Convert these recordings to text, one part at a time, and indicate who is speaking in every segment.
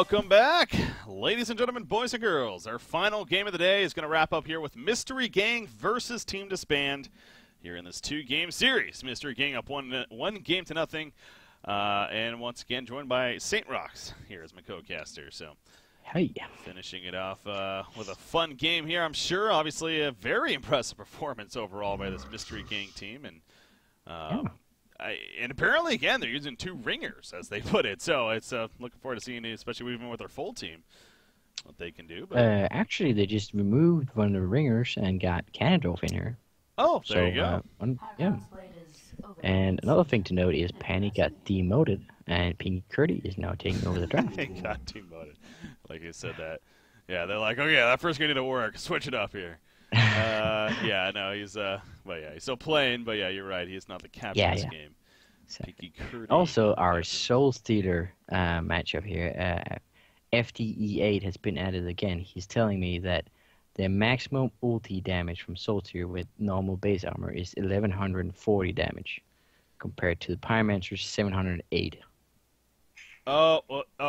Speaker 1: Welcome back, ladies and gentlemen, boys and girls. Our final game of the day is going to wrap up here with Mystery Gang versus Team DsBn here in this two-game series. Mystery Gang up one game to nothing, and once again joined by Saint Rocks here as my co-caster. So,
Speaker 2: hey,
Speaker 1: finishing it off with a fun game here, I'm sure. Obviously, a very impressive performance overall by this Mystery Gang team, and and apparently, again, they're using two ringers, as they put it. So it's looking forward to seeing, especially even with their full team, what they can do. But
Speaker 2: actually, they just removed one of the ringers and got Canadolf in here.
Speaker 1: Oh, there you go.
Speaker 2: Yeah. And another thing to note is Penny got demoted, and Pinky Curdy is now taking over the draft.
Speaker 1: He got demoted. Like you said that. Yeah, they're like, oh, yeah, that first game didn't work. Switch it up here. Yeah, no, he's he's still playing, but yeah, you're right. He's not the captain of this game.
Speaker 2: Exactly. Also, our Soul Stealer matchup here, FTE8 has been added again. He's telling me that the maximum ulti damage from Soul Stealer with normal base armor is 1140 damage, compared to the Pyromancer's 708.
Speaker 1: Oh,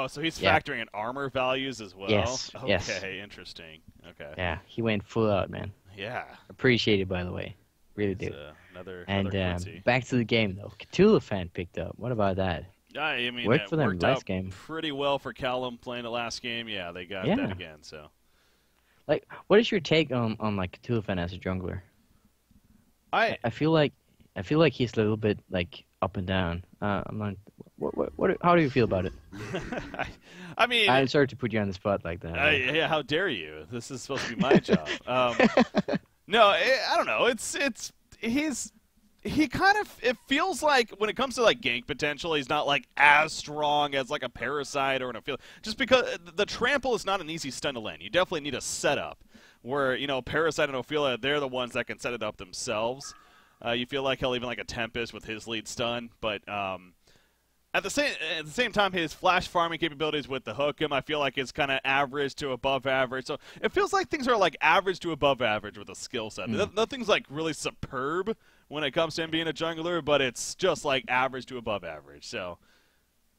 Speaker 1: so he's factoring in armor values as well?
Speaker 2: Yes.
Speaker 1: Okay,
Speaker 2: yes.
Speaker 1: Interesting. Okay.
Speaker 2: Yeah, he went full out, man.
Speaker 1: Yeah.
Speaker 2: Appreciate it, by the way. Really do.
Speaker 1: Another
Speaker 2: back to the game, though. Cthulhu fan picked up. What about that?
Speaker 1: I mean,
Speaker 2: worked for them last game.
Speaker 1: Pretty well for Callum playing the last game. Yeah, they got that again. So,
Speaker 2: like, what is your take on like Cthulhu fan as a jungler? I feel like he's a little bit like up and down. I'm like, what? How do you feel about it?
Speaker 1: I mean,
Speaker 2: I'm sorry to put you on the spot like that.
Speaker 1: Yeah, how dare you? This is supposed to be my job. No, I don't know. He kind of, it feels like when it comes to like gank potential, he's not like as strong as like a Parasite or an Ophelia. Just because the trample is not an easy stun to land. You definitely need a setup where, you know, Parasite and Ophelia, they're the ones that can set it up themselves. You feel like he'll even like a Tempest with his lead stun, but at the same time, his flash farming capabilities with the hook I feel like it's kind of average to above average. So it feels like things are like average to above average with a skill set. Nothing's like really superb when it comes to him being a jungler, but it's just like average to above average. So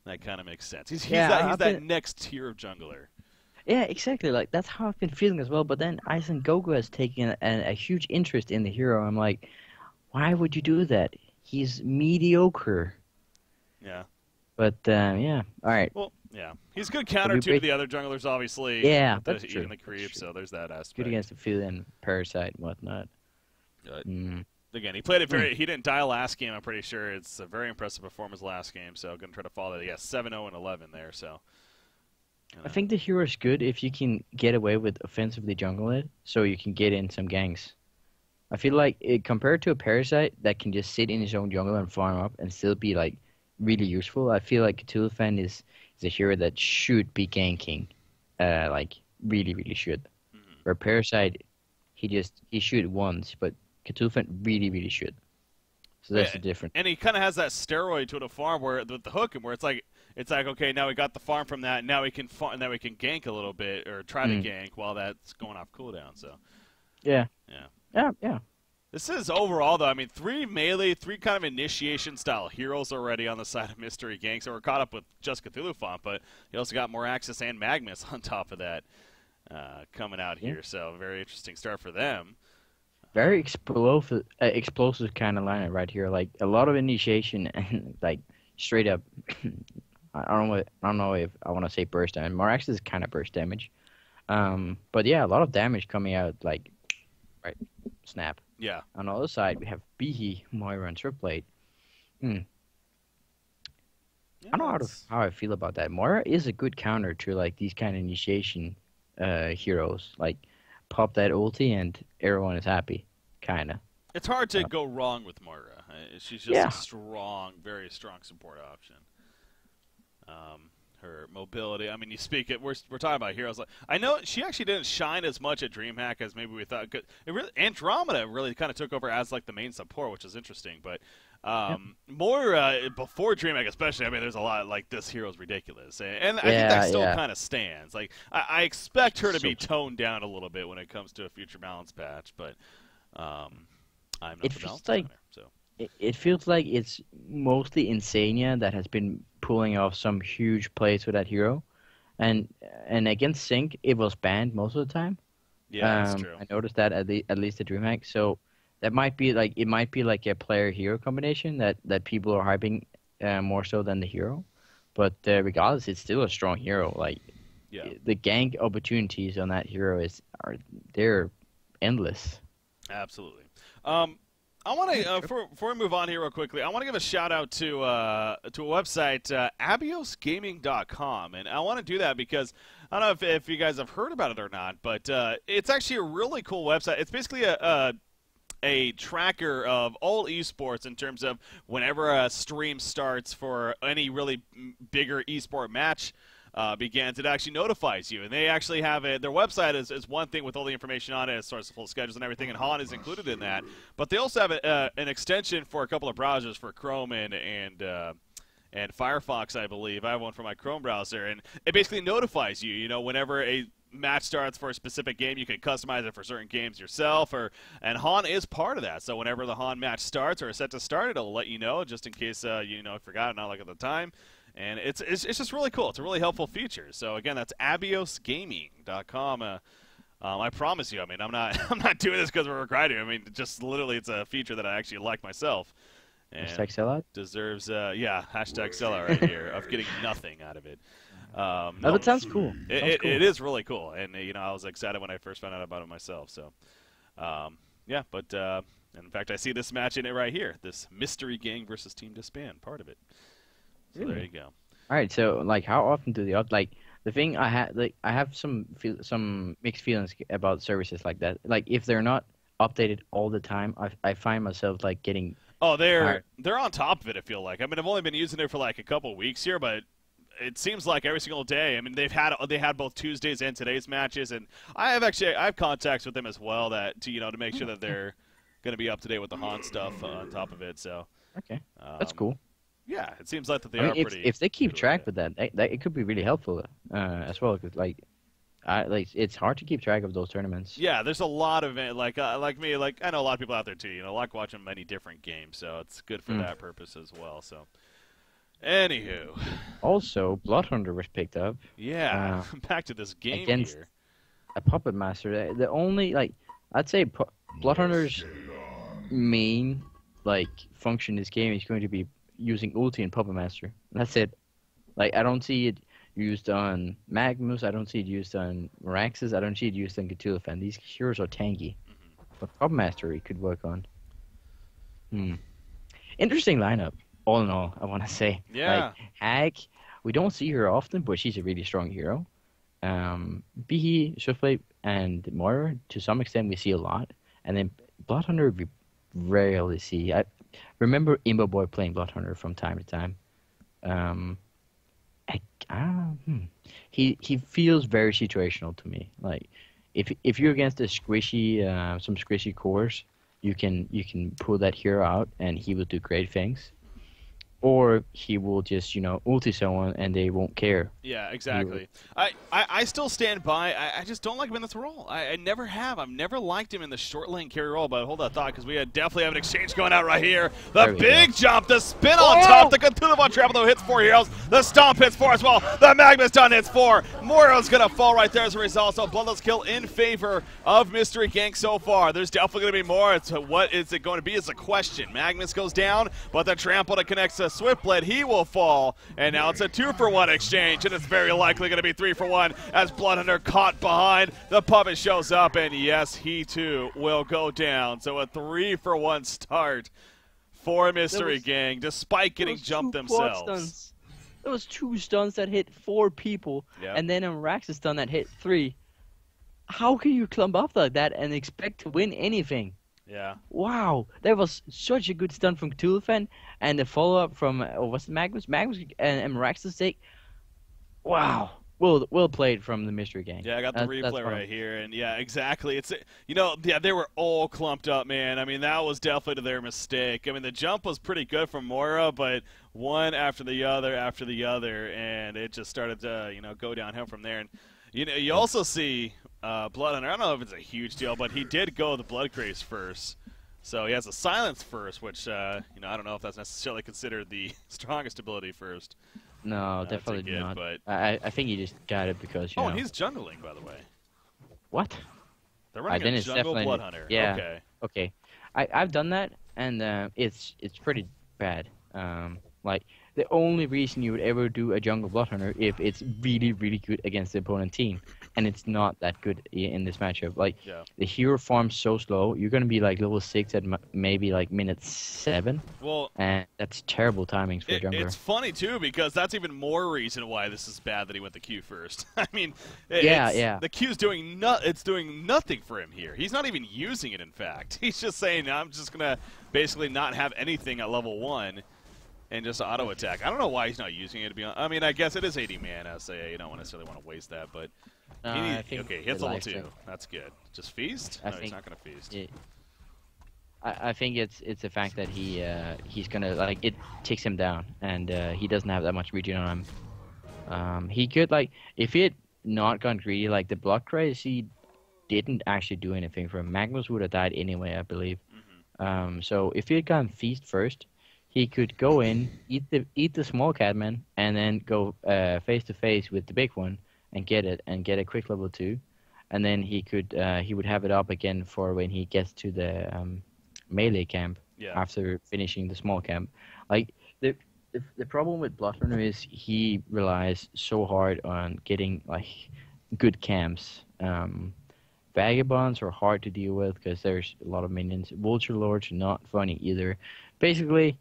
Speaker 1: that kind of makes sense. He's that next tier of jungler.
Speaker 2: Yeah, exactly. Like that's how I've been feeling as well. But then Aizen Goku has taken a huge interest in the hero. I'm like, why would you do that? He's mediocre.
Speaker 1: Yeah.
Speaker 2: But, yeah. All right.
Speaker 1: Well, yeah. He's a good counter to the other junglers, obviously.
Speaker 2: Yeah, that's true.
Speaker 1: Even the creep, so there's that aspect.
Speaker 2: Good against the field and Parasite and whatnot.
Speaker 1: Again, he played it he didn't die last game, I'm pretty sure. It's a very impressive performance last game, so I'm going to try to follow that. Yeah, 7-0 and 11 there, so.
Speaker 2: I think the hero is good if you can get away with offensively jungle it, so you can get in some ganks. I feel like, compared to a Parasite that can just sit in his own jungle and farm up and still be, like, really useful. I feel like Cthulhu fan is a hero that should be ganking, like really should. Where Parasite, he should once, but Cthulhu fan really should. So that's the difference.
Speaker 1: And he kind of has that steroid to the farm where with the hook, and where it's like okay, now we got the farm from that, now we can gank a little bit or try to gank while that's going off cooldown. So
Speaker 2: yeah.
Speaker 1: This is overall, though, I mean, 3 melee, 3 kind of initiation-style heroes already on the side of Mystery Gang, so we're caught up with just Cthulhu Font, but you also got Moraxis and Magnus on top of that coming out here, so very interesting start for them.
Speaker 2: Very explosive kind of lineup right here, like a lot of initiation and like straight up. I don't know if I want to say burst damage. Moraxis is kind of burst damage, but yeah, a lot of damage coming out like right snap.
Speaker 1: Yeah.
Speaker 2: On the other side, we have Bihi, Moira, and Triplate. I don't know how I feel about that. Moira is a good counter to like these kind of initiation heroes. Like, pop that ulti and everyone is happy, kind of.
Speaker 1: It's hard to go wrong with Moira. She's just a strong, very strong support option. Her mobility. I mean, we're talking about heroes. I know she actually didn't shine as much at DreamHack as maybe we thought. Andromeda really kind of took over as like the main support, which is interesting. But more before DreamHack, especially. I mean, there's a lot like this hero's ridiculous, and I think that still kind of stands. Like I expect her to be toned down a little bit when it comes to a future balance patch, but I'm not the balance counter, so.
Speaker 2: It feels like it's mostly Insania that has been pulling off some huge plays with that hero. and against Sync it was banned most of the time.
Speaker 1: Yeah, that's true.
Speaker 2: I noticed that at least at DreamHack. So that might be like a player hero combination that people are hyping more so than the hero. But regardless, it's still a strong hero. Like the gank opportunities on that hero they're endless.
Speaker 1: Absolutely. I want to before we move on here real quickly, I want to give a shout out to a website, abiosgaming.com, and I want to do that because I don't know if you guys have heard about it or not, but it's actually a really cool website. It's basically a tracker of all esports in terms of whenever a stream starts for any really bigger esport match. Begins, it actually notifies you, and they actually have their website is one thing with all the information on it as far as the full schedules and everything, and Han is included in that. But they also have an extension for a couple of browsers for Chrome and Firefox, I believe. I have one for my Chrome browser, and it basically notifies you. You know, whenever a match starts for a specific game, you can customize it for certain games yourself, and Han is part of that. So whenever the Han match starts or is set to start, it'll let you know just in case you forgot, not like at the time. And it's just really cool. It's a really helpful feature. So again, that's abiosgaming.com. I promise you, I mean, I'm not doing this because we're required to. I mean, just literally, it's a feature that I actually like myself. And
Speaker 2: hashtag sellout
Speaker 1: deserves hashtag sellout right here of getting nothing out of it.
Speaker 2: No, that sounds cool.
Speaker 1: It is really cool, and I was excited when I first found out about it myself. So in fact, I see this match in it right here. This Mystery Gang versus Team DsBn, part of it. So
Speaker 2: really?
Speaker 1: There you go.
Speaker 2: All right, so like, how often do they like the thing? I have some mixed feelings about services like that. Like, if they're not updated all the time, I find myself like getting.
Speaker 1: Oh,
Speaker 2: tired.
Speaker 1: they're on top of it. I feel like. I mean, I've only been using it for like a couple of weeks here, but it seems like every single day. I mean, they had both Tuesdays and today's matches, and I have contacts with them as well to make sure that they're going to be up to date with the Han stuff on top of it. So
Speaker 2: okay, that's cool.
Speaker 1: Yeah, it seems like that they
Speaker 2: I mean,
Speaker 1: are pretty.
Speaker 2: If they keep track with that, it could be really helpful as well. Cause it's hard to keep track of those tournaments.
Speaker 1: Yeah, there's a lot of it. Like me, I know a lot of people out there too. Like watching many different games, so it's good for that purpose as well. So, anywho,
Speaker 2: also Bloodhunter was picked up.
Speaker 1: Yeah, back to this game
Speaker 2: against
Speaker 1: here.
Speaker 2: A Puppet Master. The only I'd say Bloodhunter's main function in this game is going to be using ulti and Puppet Master. That's it. Like, I don't see it used on Magnus. I don't see it used on Meraxes. I don't see it used on Cthulhu. These heroes are tanky. But Puppet Master it could work on. Interesting lineup, all in all, I want to say.
Speaker 1: Yeah.
Speaker 2: Like, Hag, we don't see her often, but she's a really strong hero. Bihi, Swiftblade, and Moira, to some extent, we see a lot. And then Bloodhunter, we rarely see. I remember Imbo Boy playing Bloodhunter from time to time. He feels very situational to me. Like, if you're against a squishy, some squishy cores, you can pull that hero out and he will do great things. Or he will just, ulti someone and they won't care.
Speaker 1: Yeah, exactly. I still stand by. I just don't like him in this role. I never have. I've never liked him in the short lane carry role, but hold that thought because we definitely have an exchange going out right here. The big jump, the spin on top, the Cthulhu on travel though hits 4 heroes. The stomp hits 4 as well. The Magnus done hits 4. Moro's going to fall right there as a result. So bloodless kill in favor of Mystery Gang so far. There's definitely going to be more. What is it going to be is a question. Magnus goes down, but the trample that connects to Swiftblade, he will fall. And now it's a 2-for-1 exchange, and it's very likely going to be 3-for-1 as Bloodhunter caught behind. The puppet shows up, and yes, he too will go down. So a 3-for-1 start for Mystery Gang, despite getting jumped themselves.
Speaker 2: There was 2 stuns that hit 4 people, and then a Meraxes stun that hit 3. How can you clump up like that and expect to win anything?
Speaker 1: Yeah.
Speaker 2: Wow, that was such a good stun from Cthulhu, and the follow-up from what's the Magnus and Meraxes take. Wow, well played from the Mystery Gang.
Speaker 1: Yeah, I got the replay right here, and yeah, exactly. It's they were all clumped up, man. I mean, that was definitely their mistake. I mean, the jump was pretty good from Moira, but one after the other, and it just started to go downhill from there. And you also see Bloodhunter. I don't know if it's a huge deal, but he did go the Bloodcraze first. So he has a Silence first, which, I don't know if that's necessarily considered the strongest ability first.
Speaker 2: No,
Speaker 1: That's a
Speaker 2: definitely
Speaker 1: good,
Speaker 2: not.
Speaker 1: but...
Speaker 2: I think he just got it because you
Speaker 1: Oh,
Speaker 2: know.
Speaker 1: and he's jungling, by the way.
Speaker 2: What?
Speaker 1: They're running
Speaker 2: Then
Speaker 1: a
Speaker 2: it's
Speaker 1: jungle
Speaker 2: definitely
Speaker 1: blood hunter.
Speaker 2: yeah.
Speaker 1: Okay.
Speaker 2: Okay, I've done that, and it's pretty bad. Like the only reason you would ever do a jungle blood hunter if it's really really good against the opponent team, and it's not that good in this matchup. Like
Speaker 1: Yeah.
Speaker 2: the hero farms so slow, you're gonna be like level 6 at maybe like minute 7,
Speaker 1: Well,
Speaker 2: and that's terrible timings for a jungler.
Speaker 1: it's funny too because that's even more reason why this is bad that he went the Q first. I mean,
Speaker 2: Yeah.
Speaker 1: the Q's doing it's doing nothing for him here. He's not even using it. In fact, he's just saying, "I'm just gonna basically not have anything at level 1 and just auto attack." I don't know why he's not using it. To be honest, I mean, I guess it is 80 mana, so yeah, you don't necessarily want to waste that. But
Speaker 2: I think
Speaker 1: okay, he hits level 2.
Speaker 2: thing.
Speaker 1: That's good. Just feast?
Speaker 2: I
Speaker 1: No, he's
Speaker 2: think
Speaker 1: not gonna feast.
Speaker 2: I think it's the fact that he's gonna like it takes him down, and he doesn't have that much regen on him. He could like if he had not gone greedy, like the blood crazy didn't actually do anything for him. Magnus would have died anyway, I believe. So if he had gone feast first, he could go in, eat the small catman, and then go face to face with the big one and get it and get a quick level 2, and then he would have it up again for when he gets to the melee camp after finishing the small camp. Like the problem with Bloodrunner is he relies so hard on getting like good camps. Vagabonds are hard to deal with because there's a lot of minions. Vulture Lords are not funny either. Basically,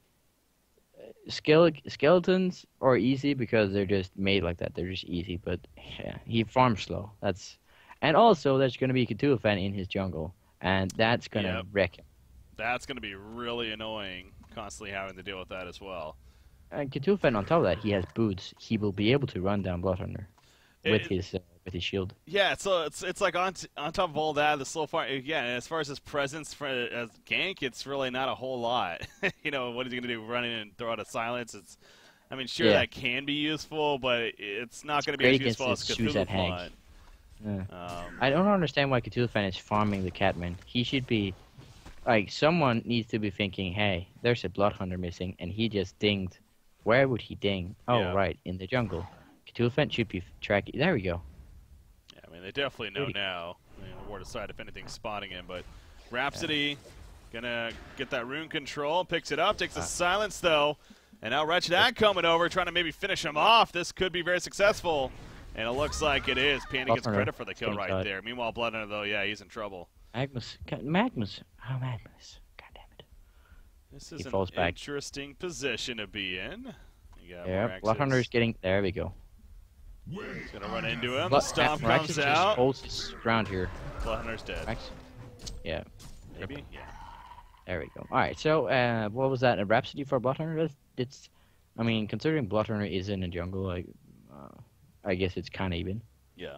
Speaker 2: skeletons are easy because they're just made like that. They're just easy, but yeah, he farms slow. And also there's going to be a Cthulhu fan in his jungle, and that's going to wreck him.
Speaker 1: That's going to be really annoying, constantly having to deal with that as well.
Speaker 2: And Cthulhu fan, on top of that, he has boots. He will be able to run down Bloodrunner with his shield.
Speaker 1: Yeah, so it's like on top of all that, the slow fire. Yeah, as far as his presence as gank, it's really not a whole lot. You know, what is he going to do? Run in and throw out a silence? I mean, sure, that can be useful, but it's not going to be as useful as Cthulhu fan.
Speaker 2: I don't understand why Cthulhu fan is farming the Catman. He should be like someone needs to be thinking, hey, there's a blood hunter missing, and he just dinged. Where would he ding? Oh, right, in the jungle. Cthulhu fan should be tracking. There we go.
Speaker 1: Yeah, I mean, they definitely know now. I mean, War decide if anything's spotting him, but Rhapsody gonna get that rune control, picks it up, takes the silence though, and now Wretched Ag coming over, trying to maybe finish him off. This could be very successful, and it looks like it is. Panda gets credit for the kill right there. Meanwhile, Bloodrunner though, yeah, he's in trouble.
Speaker 2: Magnus. Oh, Magnus. God damn it.
Speaker 1: This is an interesting position to be in.
Speaker 2: Yeah, Bloodrunner's getting. There we go.
Speaker 1: He's gonna run into him. The stomp comes out.
Speaker 2: Holds his ground here.
Speaker 1: Bloodrunner's dead.
Speaker 2: Yeah.
Speaker 1: Maybe. Yeah.
Speaker 2: There we go. All right. So, what was that? A Rhapsody for Bloodrunner? I mean, considering Bloodrunner is in a jungle, like, I guess it's kind of even.
Speaker 1: Yeah.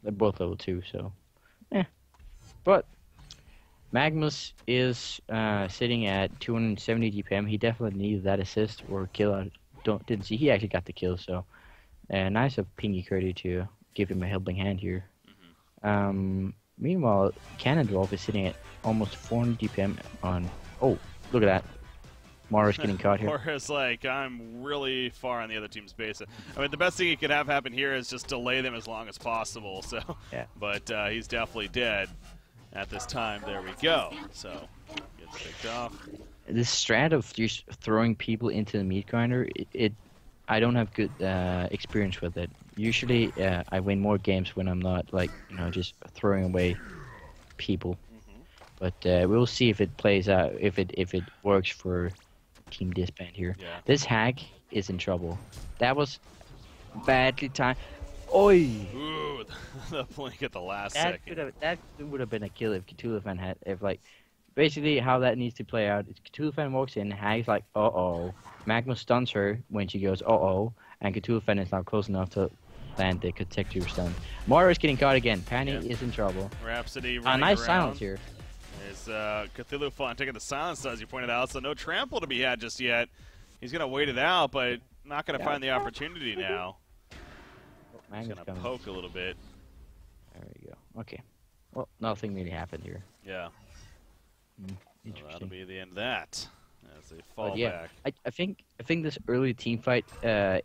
Speaker 2: They're both level 2, so. But Magnus is sitting at 270 DPM. He definitely needed that assist or kill. I didn't see. He actually got the kill, so nice of Pingy Curdy to give him a helping hand here. Meanwhile, Cannondolf is sitting at almost 400 DPM on. Oh, look at that. Mara's getting caught here.
Speaker 1: Mara's like, I'm really far on the other team's base. I mean, the best thing he could have happen here is just delay them as long as possible. So, but he's definitely dead at this time. There we go. So, gets picked off.
Speaker 2: This strat of just throwing people into the meat grinder, I don't have good experience with it. Usually, I win more games when I'm not like just throwing away people. But we'll see if it plays out, if it works for Team DsBn here.
Speaker 1: Yeah.
Speaker 2: This hack is in trouble. That was badly timed. Oi!
Speaker 1: Ooh, the blink at the last second.
Speaker 2: That would have been a kill if Cthulhu fan had. Basically how that needs to play out is Cthulhu fan walks in, Hag's like, uh-oh. Magma stuns her when she goes, uh-oh. And Cthulhu fan is now close enough to land the Protector stun. Mara is getting caught again. Penny is in trouble.
Speaker 1: Rhapsody running
Speaker 2: nice
Speaker 1: around.
Speaker 2: Silence here.
Speaker 1: There's Cthulhu fan taking the silence, as you pointed out, so no trample to be had just yet. He's going to wait it out, but not going to find the opportunity now. He's going to poke a little bit.
Speaker 2: There we go. Okay. Well, nothing really happened here.
Speaker 1: Yeah.
Speaker 2: Interesting.
Speaker 1: So that'll be the end of that. As So they fall
Speaker 2: yeah,
Speaker 1: back.
Speaker 2: I think this early team fight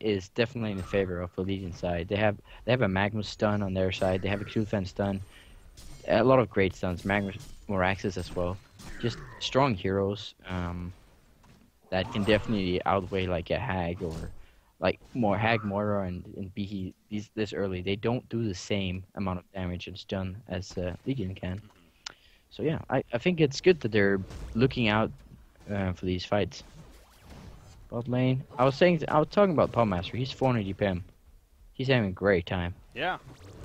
Speaker 2: is definitely in favor of the Legion side. They have a Magnus stun on their side. They have a Q-Fan stun. A lot of great stuns. Magnus Moraxis as well. Just strong heroes that can definitely outweigh like a Hag or like more Hag Moira and Behe. This early, they don't do the same amount of damage and stun as Legion can. So yeah, I think it's good that they're looking out for these fights. Bot lane. I was talking about Pubmaster. He's 400 DPM. He's having a great time.
Speaker 1: Yeah,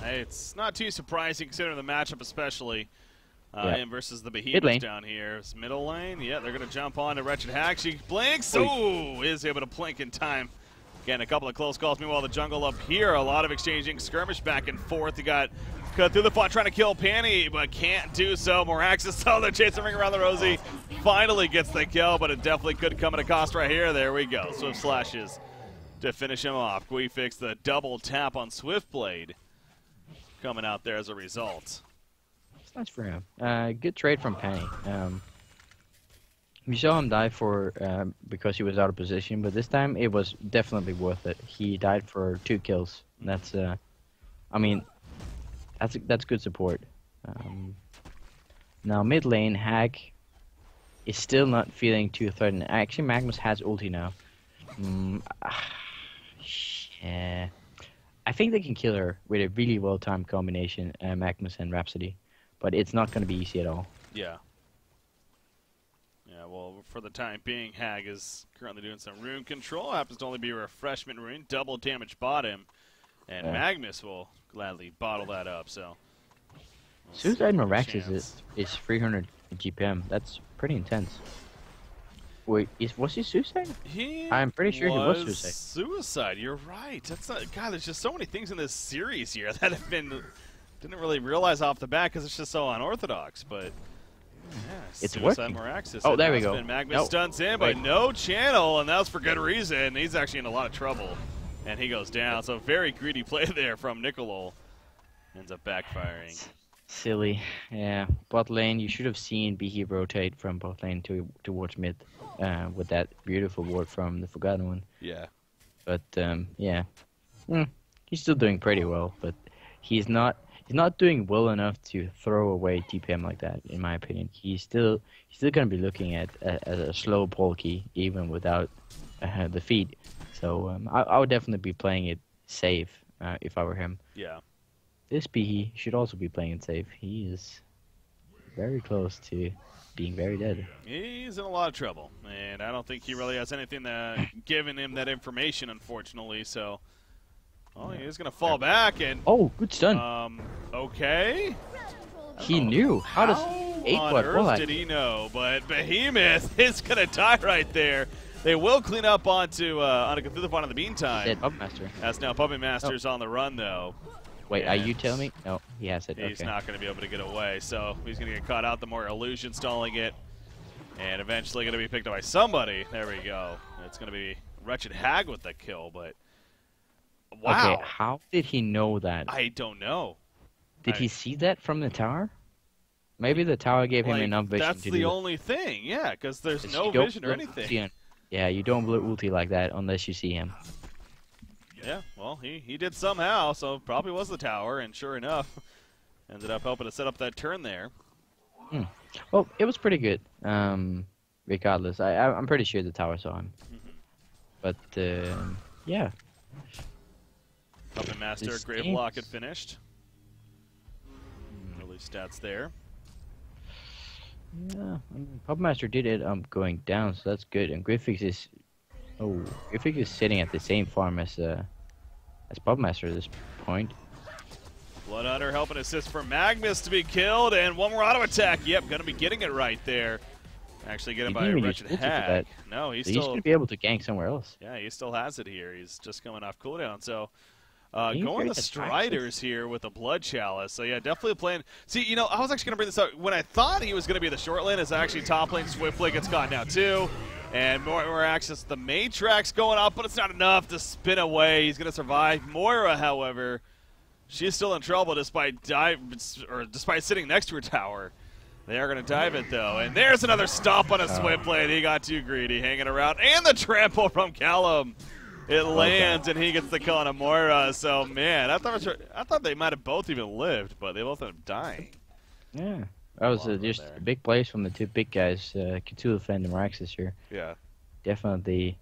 Speaker 1: it's not too surprising considering the matchup, especially him versus the Behemoths down here. It's middle lane. Yeah, they're gonna jump on to Wretched Hag. She blinks. Oh, is able to blink in time. Again, a couple of close calls. Meanwhile, the jungle up here, a lot of exchanging skirmish back and forth. You got cut through the font trying to kill Panny, but can't do so. Moraxis, oh, they're chasing ring around the Rosie. Finally gets the kill, but it definitely could come at a cost right here. There we go. Swift slashes to finish him off. Guifix the double tap on Swiftblade coming out there as a result.
Speaker 2: It's nice for him. Good trade from Penny. We saw him die because he was out of position, but this time it was definitely worth it. He died for 2 kills. That's, I mean, that's good support. Now mid lane, Hag is still not feeling too threatened. Actually, Magnus has ulti now. Yeah. I think they can kill her with a really well-timed combination, Magnus and Rhapsody, but it's not going to be easy at all.
Speaker 1: Yeah. Yeah, well, for the time being, Hag is currently doing some rune control. Happens to only be a refreshment rune, double damage bottom, and Magnus will gladly bottle that up. So
Speaker 2: Suicide Moraxis is 300 GPM. That's pretty intense. Wait, was he suicide? I'm pretty sure he was suicide.
Speaker 1: Suicide, you're right. That's not, God, there's just so many things in this series here that have been didn't really realize off the bat because it's just so unorthodox, but yeah,
Speaker 2: it's
Speaker 1: Suicide
Speaker 2: working.
Speaker 1: Moraxis.
Speaker 2: Oh, there we go.
Speaker 1: Magnus stuns in, but no channel, and that's for good reason. He's actually in a lot of trouble, and he goes down. So very greedy play there from Nicolol. Ends up backfiring.
Speaker 2: Silly. Yeah. Bot lane, you should have seen Behe rotate from bot lane towards mid with that beautiful ward from the Forgotten One.
Speaker 1: Yeah.
Speaker 2: But, yeah. He's still doing pretty well, but he's not doing well enough to throw away TPM like that, in my opinion. He's still going to be looking at a slow bulky, even without the feed. So I would definitely be playing it safe if I were him.
Speaker 1: Yeah.
Speaker 2: This Behe should also be playing it safe. He is very close to being very dead.
Speaker 1: He's in a lot of trouble, and I don't think he really has anything giving him that information, unfortunately. So, he's going to fall back and.
Speaker 2: Oh, good stun.
Speaker 1: Okay.
Speaker 2: He knew. How does
Speaker 1: on earth did he know? But Behemoth is going to die right there. They will clean up onto Cthulhu in the meantime.
Speaker 2: Dead Puppet Master.
Speaker 1: That's now Puppet Master's on the run, though.
Speaker 2: Wait, are you telling me? No, he has it.
Speaker 1: He's not going to be able to get away, so he's going to get caught out the more illusion stalling it, and eventually going to be picked up by somebody. There we go. It's going to be Wretched Hag with the kill, but wow.
Speaker 2: Okay, how did he know that?
Speaker 1: I don't know.
Speaker 2: Did he see that from the tower? Maybe the tower gave him enough vision
Speaker 1: that's
Speaker 2: to
Speaker 1: the only thing, yeah, because there's no vision or anything.
Speaker 2: Yeah, you don't blow ulti like that unless you see him.
Speaker 1: Yeah, well, he did somehow, so probably was the tower, and sure enough, ended up helping to set up that turn there.
Speaker 2: Well, it was pretty good, regardless. I'm pretty sure the tower saw him. But, yeah.
Speaker 1: Puppet Master, Grave Lock had finished. Early stats there.
Speaker 2: Yeah, I mean, Puppet Master did it going down, so that's good. And Griffix is... Oh, Griffix is sitting at the same farm as Puppet Master at this point.
Speaker 1: Bloodhunter helping assist for Magnus to be killed, and one more auto attack. Yep, gonna be getting it right there. Actually getting by a Wretched Hag. No, he's gonna
Speaker 2: be able to gank somewhere else.
Speaker 1: Yeah, he still has it here. He's just coming off cooldown, so going the Striders here with a Blood Chalice. So yeah, definitely playing. See, you know, I was actually gonna bring this up when I thought he was gonna be the short lane. It's actually top lane. Swiftly gets caught now too. And more access to the Matrix going up, but it's not enough to spin away. He's going to survive. Moira, however, she's still in trouble despite sitting next to her tower. They are going to dive it, though. And there's another stop on a Switchblade. He got too greedy, hanging around. And the trample from Callum. It lands, and he gets the kill on a Moira. So, man, I thought they might have both even lived, but they both ended up dying.
Speaker 2: Yeah. That was just a big plays from the two big guys, Cthulhu and Meraxis here.
Speaker 1: Yeah.
Speaker 2: Definitely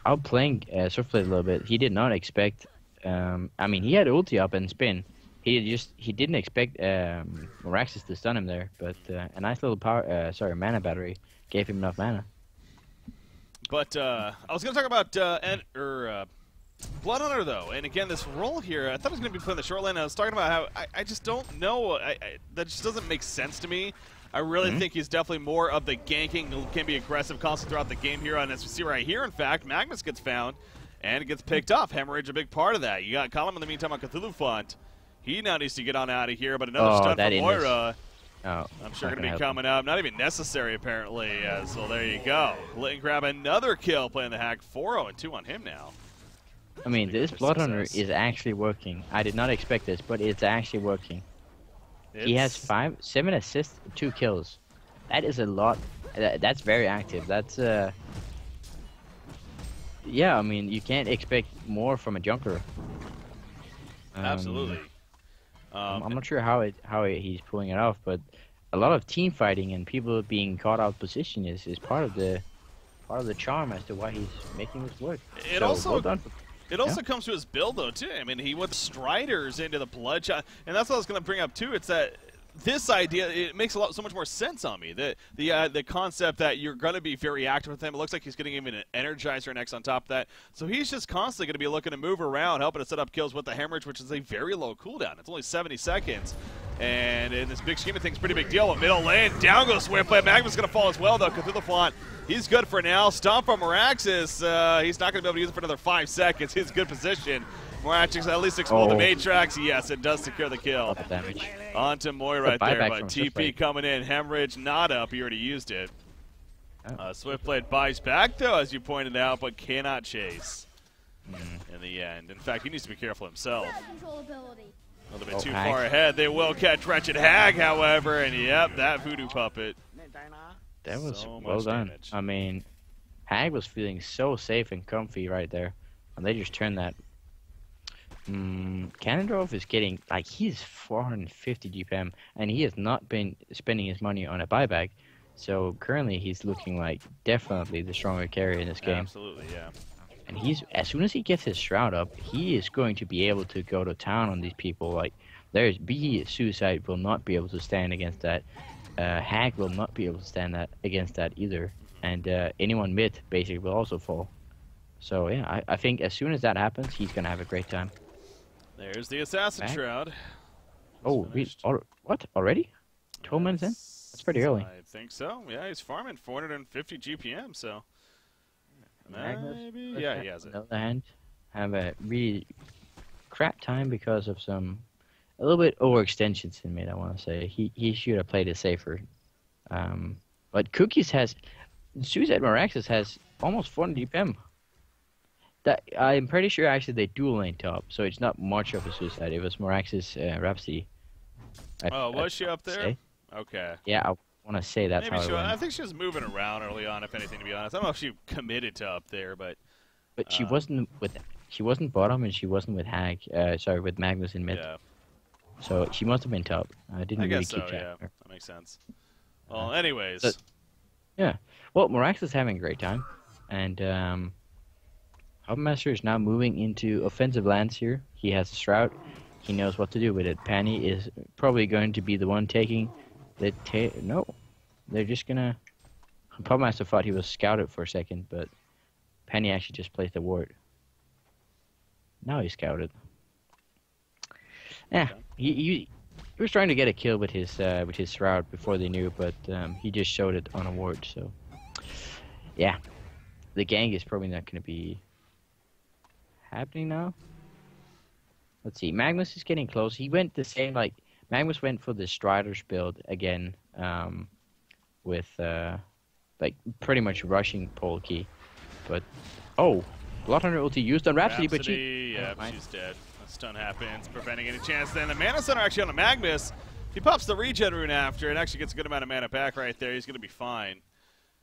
Speaker 2: outplaying Switchblade a little bit. He did not expect... I mean, he had ulti up and spin. He didn't expect Meraxis to stun him there, but a nice little mana battery gave him enough mana.
Speaker 1: But I was going to talk about Blood Hunter, though. And again, this role here, I thought I was going to be playing the short lane. I was talking about how I just don't know. That just doesn't make sense to me. I really think he's definitely more of the ganking, can be aggressive constantly throughout the game here. And as we see right here, in fact, Magnus gets found and it gets picked off. Hemorrhage a big part of that. You got Column in the meantime on Cthulhu Font. He now needs to get on out of here, but another stun from Moira. I'm sure going to be coming up. Not even necessary, apparently. So there you go. Let grab another kill playing the hack. 4-0-2 on him now.
Speaker 2: I mean, this Blood Hunter is actually working. I did not expect this, but it's actually working. He has 7 assists, 2 kills. That is a lot. That's very active. That's yeah, I mean, you can't expect more from a junker.
Speaker 1: Absolutely.
Speaker 2: I'm not sure how he's pulling it off, but a lot of team fighting and people being caught out position is part of the charm as to why he's making this work.
Speaker 1: It also comes to his build, though, too. I mean, he went Striders into the Bloodshot, and that's what I was going to bring up, too. It's that this idea, it makes so much more sense on me. The concept that you're going to be very active with him. It looks like he's getting even an Energizer next on top of that. So he's just constantly going to be looking to move around, helping to set up kills with the Hemorrhage, which is a very low cooldown. It's only 70 seconds. And in this big scheme of things, pretty big deal. Middle lane, down goes Switchblade. Magnus going to fall as well, though. Cthulhu Flaunt, he's good for now. Stomp from Meraxis. He's not going to be able to use it for another 5 seconds. His good position. Meraxis at least explode the Matrix. Yes, it does secure the kill.
Speaker 2: Damage.
Speaker 1: Onto Moira right there, but TP coming in. Hemorrhage not up. He already used it. Switchblade buys back, though, as you pointed out, but cannot chase in the end. In fact, he needs to be careful himself. A little bit too far ahead. They will catch Wretched Hag, however, and yep, that voodoo puppet.
Speaker 2: That was well done. Damage. I mean, Hag was feeling so safe and comfy right there, and they just turned that. Cannondrove is getting, like, he's 450 GPM, and he has not been spending his money on a buyback, so currently he's looking like definitely the stronger carry in this game.
Speaker 1: Absolutely, yeah.
Speaker 2: And as soon as he gets his Shroud up, he is going to be able to go to town on these people. Like, Suicide will not be able to stand against that. Hag will not be able to stand against that either. And anyone mid basically will also fall. So yeah, I think as soon as that happens, he's gonna have a great time.
Speaker 1: There's the Assassin Shroud.
Speaker 2: What? Already? 12 minutes in? That's pretty early.
Speaker 1: I think so. Yeah, he's farming 450 GPM, so maybe. Yeah, he has it.
Speaker 2: On the other hand, have a really crap time because of a little bit overextensions in mid, I want to say. He should have played it safer. But Cookies Suicide Meraxis has almost 400 GPM. I'm pretty sure actually they dual lane top, so it's not much of a suicide. It was Meraxis Rhapsody.
Speaker 1: Was she up there?
Speaker 2: Say.
Speaker 1: Okay.
Speaker 2: Yeah, I want to say that's
Speaker 1: maybe
Speaker 2: how
Speaker 1: I think she was moving around early on, if anything, to be honest. I don't know if she committed to up there, but
Speaker 2: she wasn't bottom and she wasn't with Hag. Sorry, with Magnus in mid. Yeah. So she must have been top. I didn't really keep track.
Speaker 1: Yeah, that makes sense. Well, anyways.
Speaker 2: Yeah. Well, Meraxis is having a great time, and Hubmaster is now moving into offensive lands here. He has a Shroud. He knows what to do with it. Penny is probably going to be the one taking the no. They're just going to... Hubmaster thought he was scouted for a second, but Penny actually just placed a ward. Now he's scouted. Yeah, he was trying to get a kill with his Shroud before they knew, but he just showed it on a ward, so... Yeah, the gang is probably not going to be happening now. Let's see. Magnus is getting close. He went the same, like, Magnus went for the Striders build again, with, like, pretty much rushing Polkey. But, Blood Hunter ulti used on Rhapsody, but
Speaker 1: she's dead. A stun happens, preventing any chance. Then the Mana Center actually on the Magnus. He pops the regen rune after and actually gets a good amount of mana back right there. He's going to be fine.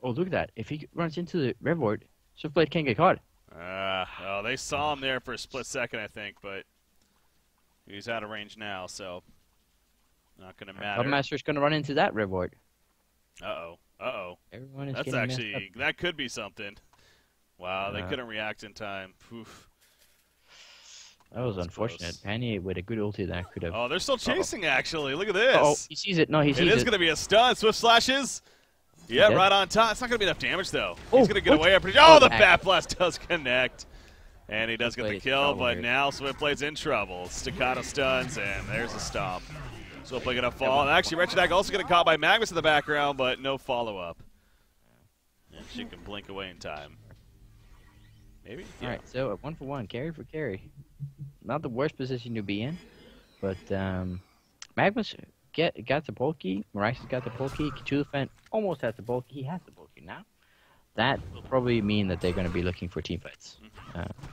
Speaker 2: Oh, look at that. If he runs into the Revward, Swiftblade can't get caught.
Speaker 1: Oh, they saw him there for a split second, I think, but he's out of range now, so not going to matter.
Speaker 2: Puppetmaster's going to run into that Revward.
Speaker 1: Uh-oh. Uh-oh.
Speaker 2: Everyone is
Speaker 1: That's
Speaker 2: getting
Speaker 1: actually,
Speaker 2: messed up.
Speaker 1: that could be something. Wow, they couldn't react in time. Oof.
Speaker 2: That was unfortunate.
Speaker 1: Close.
Speaker 2: Penny with a good ulti there could have...
Speaker 1: Oh, they're still chasing, actually. Look at this.
Speaker 2: Oh, he sees it. No, he sees it.
Speaker 1: It is going to be a stun. Swift slashes. Yeah, right on top. It's not going to be enough damage, though. He's going to get away. Oh, the Bat Blast does connect. And he does get the kill, but now Swiftblade's in trouble. Staccato stuns, and there's a stomp. Swiftblade going to fall. And actually, Wretched Hag also getting caught by Magnus in the background, but no follow-up. And she can blink away in time. Maybe? Yeah.
Speaker 2: Alright, so a 1-for-1, carry for carry. Not the worst position to be in, but Magnus got the bulky, Mirax's got the bulky, Cthulhu almost has the bulky, he has the bulky now. That will probably mean that they're going to be looking for team fights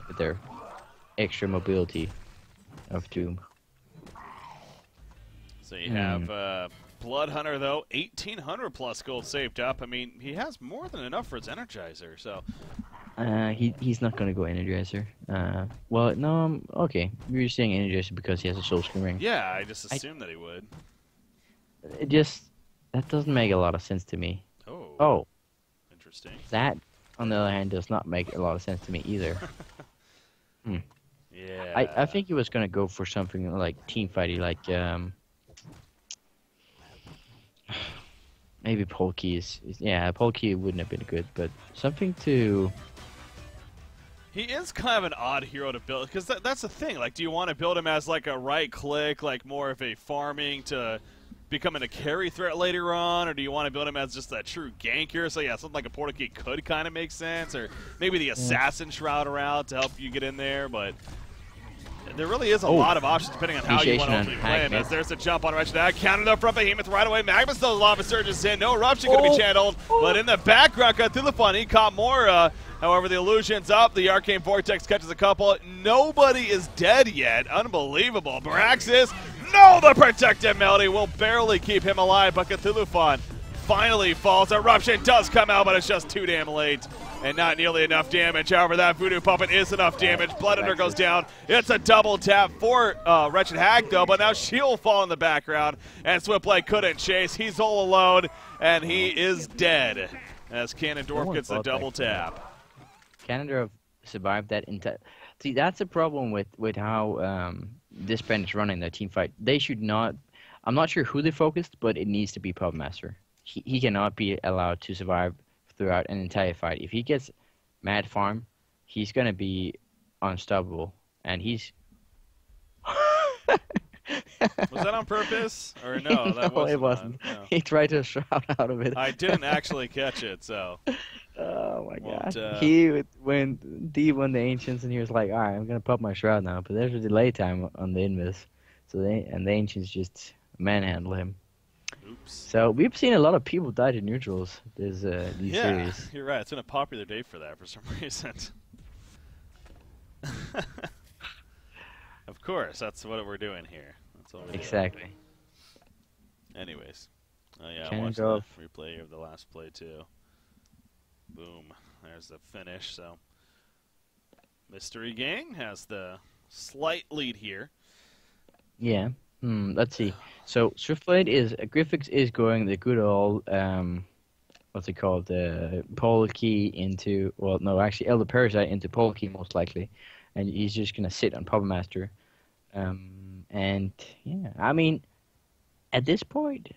Speaker 2: with their extra mobility of Doom.
Speaker 1: So you have Blood Hunter, though, 1,800 plus gold saved up. I mean, he has more than enough for his Energizer, so...
Speaker 2: He's not going to go Energizer. Well, no, okay. You're saying Energizer because he has a Soul Scream Ring.
Speaker 1: Yeah, I just assumed that he would.
Speaker 2: That doesn't make a lot of sense to me.
Speaker 1: Oh. Interesting.
Speaker 2: That, on the other hand, does not make a lot of sense to me either.
Speaker 1: Yeah.
Speaker 2: I think he was going to go for something like team fighty, like, maybe Polky Polky wouldn't have been good, but something to...
Speaker 1: He is kind of an odd hero to build, because that's the thing. Like, do you want to build him as, like, a right-click, like, more of a farming to becoming a carry threat later on, or do you want to build him as just a true ganker? So, yeah, something like a Portakey could kind of make sense, or maybe the Assassin Shroud around to help you get in there, but... There really is a lot of options depending on how you want to ultimately play him. As there's a jump on Wretched Hag, countered up from Behemoth right away. Magnus throws Lava Surges in. No Eruption going to be channeled, but in the background, Cthulhu, he caught Mora. However, the illusion's up. The Arcane Vortex catches a couple. Nobody is dead yet. Unbelievable. Braxis, no, the Protective Melody will barely keep him alive, but Cthulhu finally falls. Eruption does come out, but it's just too damn late. And not nearly enough damage. However, that Voodoo Puppet is enough damage. Blood Hunter goes down. It's a double tap for Wretched Hag, though, but now she'll fall in the background. And Swiftblade couldn't chase. He's all alone, and he is dead. As Ganondorf gets the double tap.
Speaker 2: Ganondorf survived that entire... See, that's a problem with how DsBn is running their team fight. They should not... I'm not sure who they focused, but it needs to be Puppetmaster. He cannot be allowed to survive throughout an entire fight. If he gets mad farm, he's gonna be unstoppable, and he's...
Speaker 1: Was that on purpose? Or no, that
Speaker 2: no, it wasn't.
Speaker 1: No.
Speaker 2: He tried to shout out of it.
Speaker 1: I didn't actually catch it, so...
Speaker 2: Oh my god. He when D won the Ancients, and he was like, alright, I'm gonna pop my Shroud now, but there's a delay time on the Invis. So the Ancients just manhandle him.
Speaker 1: Oops.
Speaker 2: So we've seen a lot of people die to neutrals these series.
Speaker 1: Yeah, you're right. It's been a popular day for that for some reason. Of course, that's what we're doing here. That's what we're
Speaker 2: exactly.
Speaker 1: Doing. Anyways, yeah, I watched the replay of the last play too. Boom, there's the finish. So, Mystery Gang has the slight lead here.
Speaker 2: Yeah. Let's see. So Swiftblade Griffix is going the good old what's it called? Polkey into Elder Parasite into Polkey most likely, and he's just gonna sit on Puppetmaster. And yeah, I mean, at this point,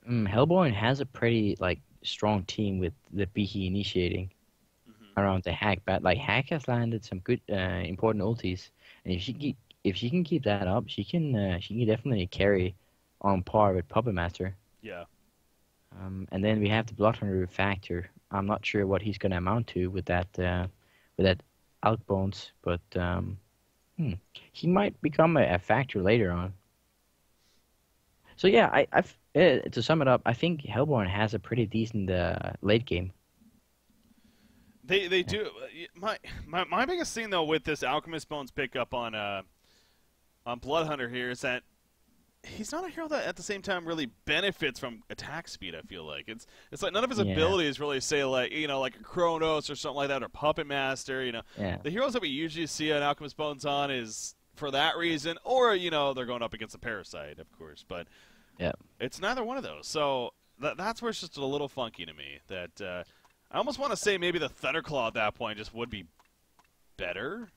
Speaker 2: Hellborn has a pretty strong team with the Behe initiating around the Hack. But Hack has landed some good important ultis, and if she can keep that up, she can definitely carry on par with Puppetmaster.
Speaker 1: Yeah.
Speaker 2: And then we have the Blood Hunter factor. I'm not sure what he's going to amount to with that Outbones, but he might become a factor later on. So yeah, to sum it up, I think Hellborn has a pretty decent late game.
Speaker 1: They do. My biggest thing though with this Alchemist Bones pickup on Blood Hunter here is that he's not a hero that at the same time really benefits from attack speed. I feel like it's like none of his
Speaker 2: Yeah.
Speaker 1: abilities really say like like a Kronos or something like that or Puppet Master.
Speaker 2: Yeah.
Speaker 1: The heroes that we usually see an Alchemist Bones on is for that reason, or they're going up against a Parasite, of course. But
Speaker 2: Yeah.
Speaker 1: it's neither one of those. So that's where it's just a little funky to me. That I almost want to say maybe the Thunderclaw at that point just would be better.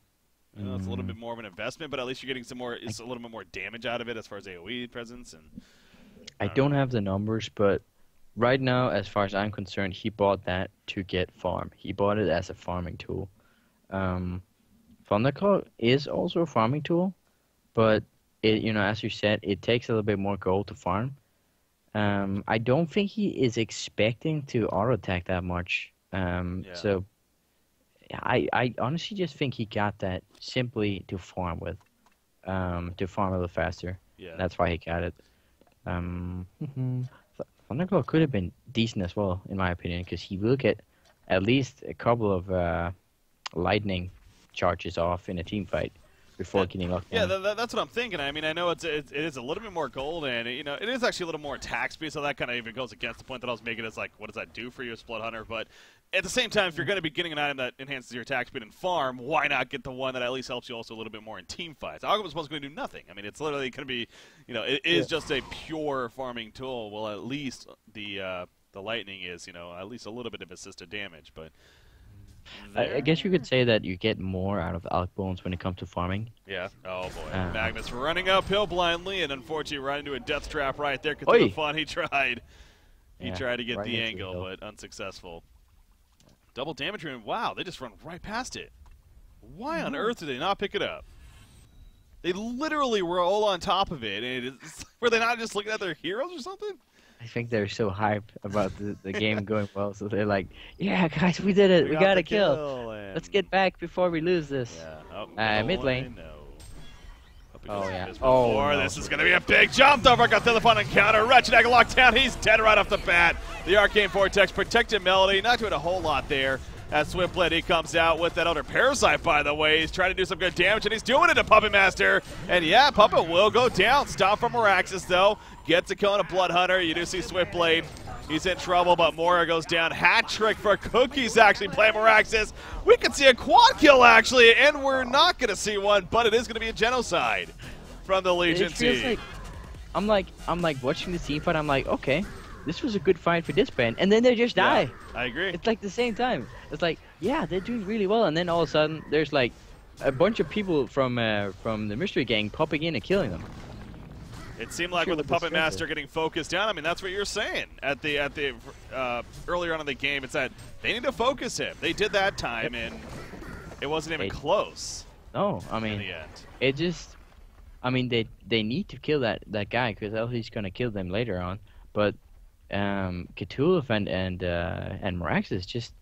Speaker 1: It's a little bit more of an investment, but at least you're getting a little bit more damage out of it as far as AoE presence. And
Speaker 2: I don't have the numbers, but right now, as far as I'm concerned, he bought that to get farm. He bought it as a farming tool. Thunderclaw is also a farming tool, but it, as you said, it takes a little bit more gold to farm. I don't think he is expecting to auto attack that much. So I honestly just think he got that simply to farm with, to farm a little faster.
Speaker 1: Yeah.
Speaker 2: That's why he got it. Thunderclaw could have been decent as well, in my opinion, because he will get at least a couple of lightning charges off in a team fight before getting locked down.
Speaker 1: Yeah, that's what I'm thinking. I mean, I know it is a little bit more gold, and it is actually a little more attack speed, so that kind of even goes against the point that I was making. Is like, what does that do for you as Blood Hunter? But at the same time, if you're going to be getting an item that enhances your attack speed and farm, why not get the one that at least helps you also a little bit more in team fights? Alchemist was going to do nothing. I mean, it's literally going to be, it is just a pure farming tool. Well, at least the lightning is, at least a little bit of assisted damage, but.
Speaker 2: I guess you could say that you get more out of Alch Bones when it comes to farming.
Speaker 1: Yeah. Oh, boy. Magnus running uphill blindly and unfortunately right into a death trap right there. Cthulhu Fun, he tried. He tried to get the angle, but unsuccessful. Double damage room. Wow, they just run right past it. Why on earth did they not pick it up? They literally were all on top of it. And were they not just looking at their heroes or something?
Speaker 2: I think they're so hyped about the game going well, so they're like, yeah, guys, we did it. We got a kill. Let's get back before we lose this.
Speaker 1: Yeah.
Speaker 2: Mid lane.
Speaker 1: Oh,
Speaker 2: yeah.
Speaker 1: No. This is going to be a big jump over. Got the fun encounter. Wretched Egg locked down. He's dead right off the bat. The Arcane Vortex protected Melody. Not doing a whole lot there. As Swiftblade, he comes out with that other Parasite, by the way. He's trying to do some good damage, and he's doing it to Puppet Master. And yeah, Puppet will go down. Stop from Meraxis, though. Gets a kill on a Blood Hunter. You do see Swiftblade. He's in trouble, but Mora goes down. Hat trick for Cookies, actually, playing Meraxis. We could see a quad kill, actually, and we're not going to see one, but it is going to be a genocide from the Legion team.
Speaker 2: I'm like watching the team fight, I'm like, okay, this was a good fight for DsBn, and then they just die.
Speaker 1: I agree.
Speaker 2: It's like the same time. It's like, yeah, they're doing really well, and then all of a sudden, there's like a bunch of people from the Mystery Gang popping in and killing them.
Speaker 1: It seemed like with the Puppet Master getting focused down, I mean, that's what you're saying at the earlier on in the game. It's that they need to focus him. They did that time, and it wasn't even close.
Speaker 2: No, I mean,
Speaker 1: in the end.
Speaker 2: It just, I mean, they need to kill that guy because else he's gonna kill them later on. But Cthulhu and Meraxis just,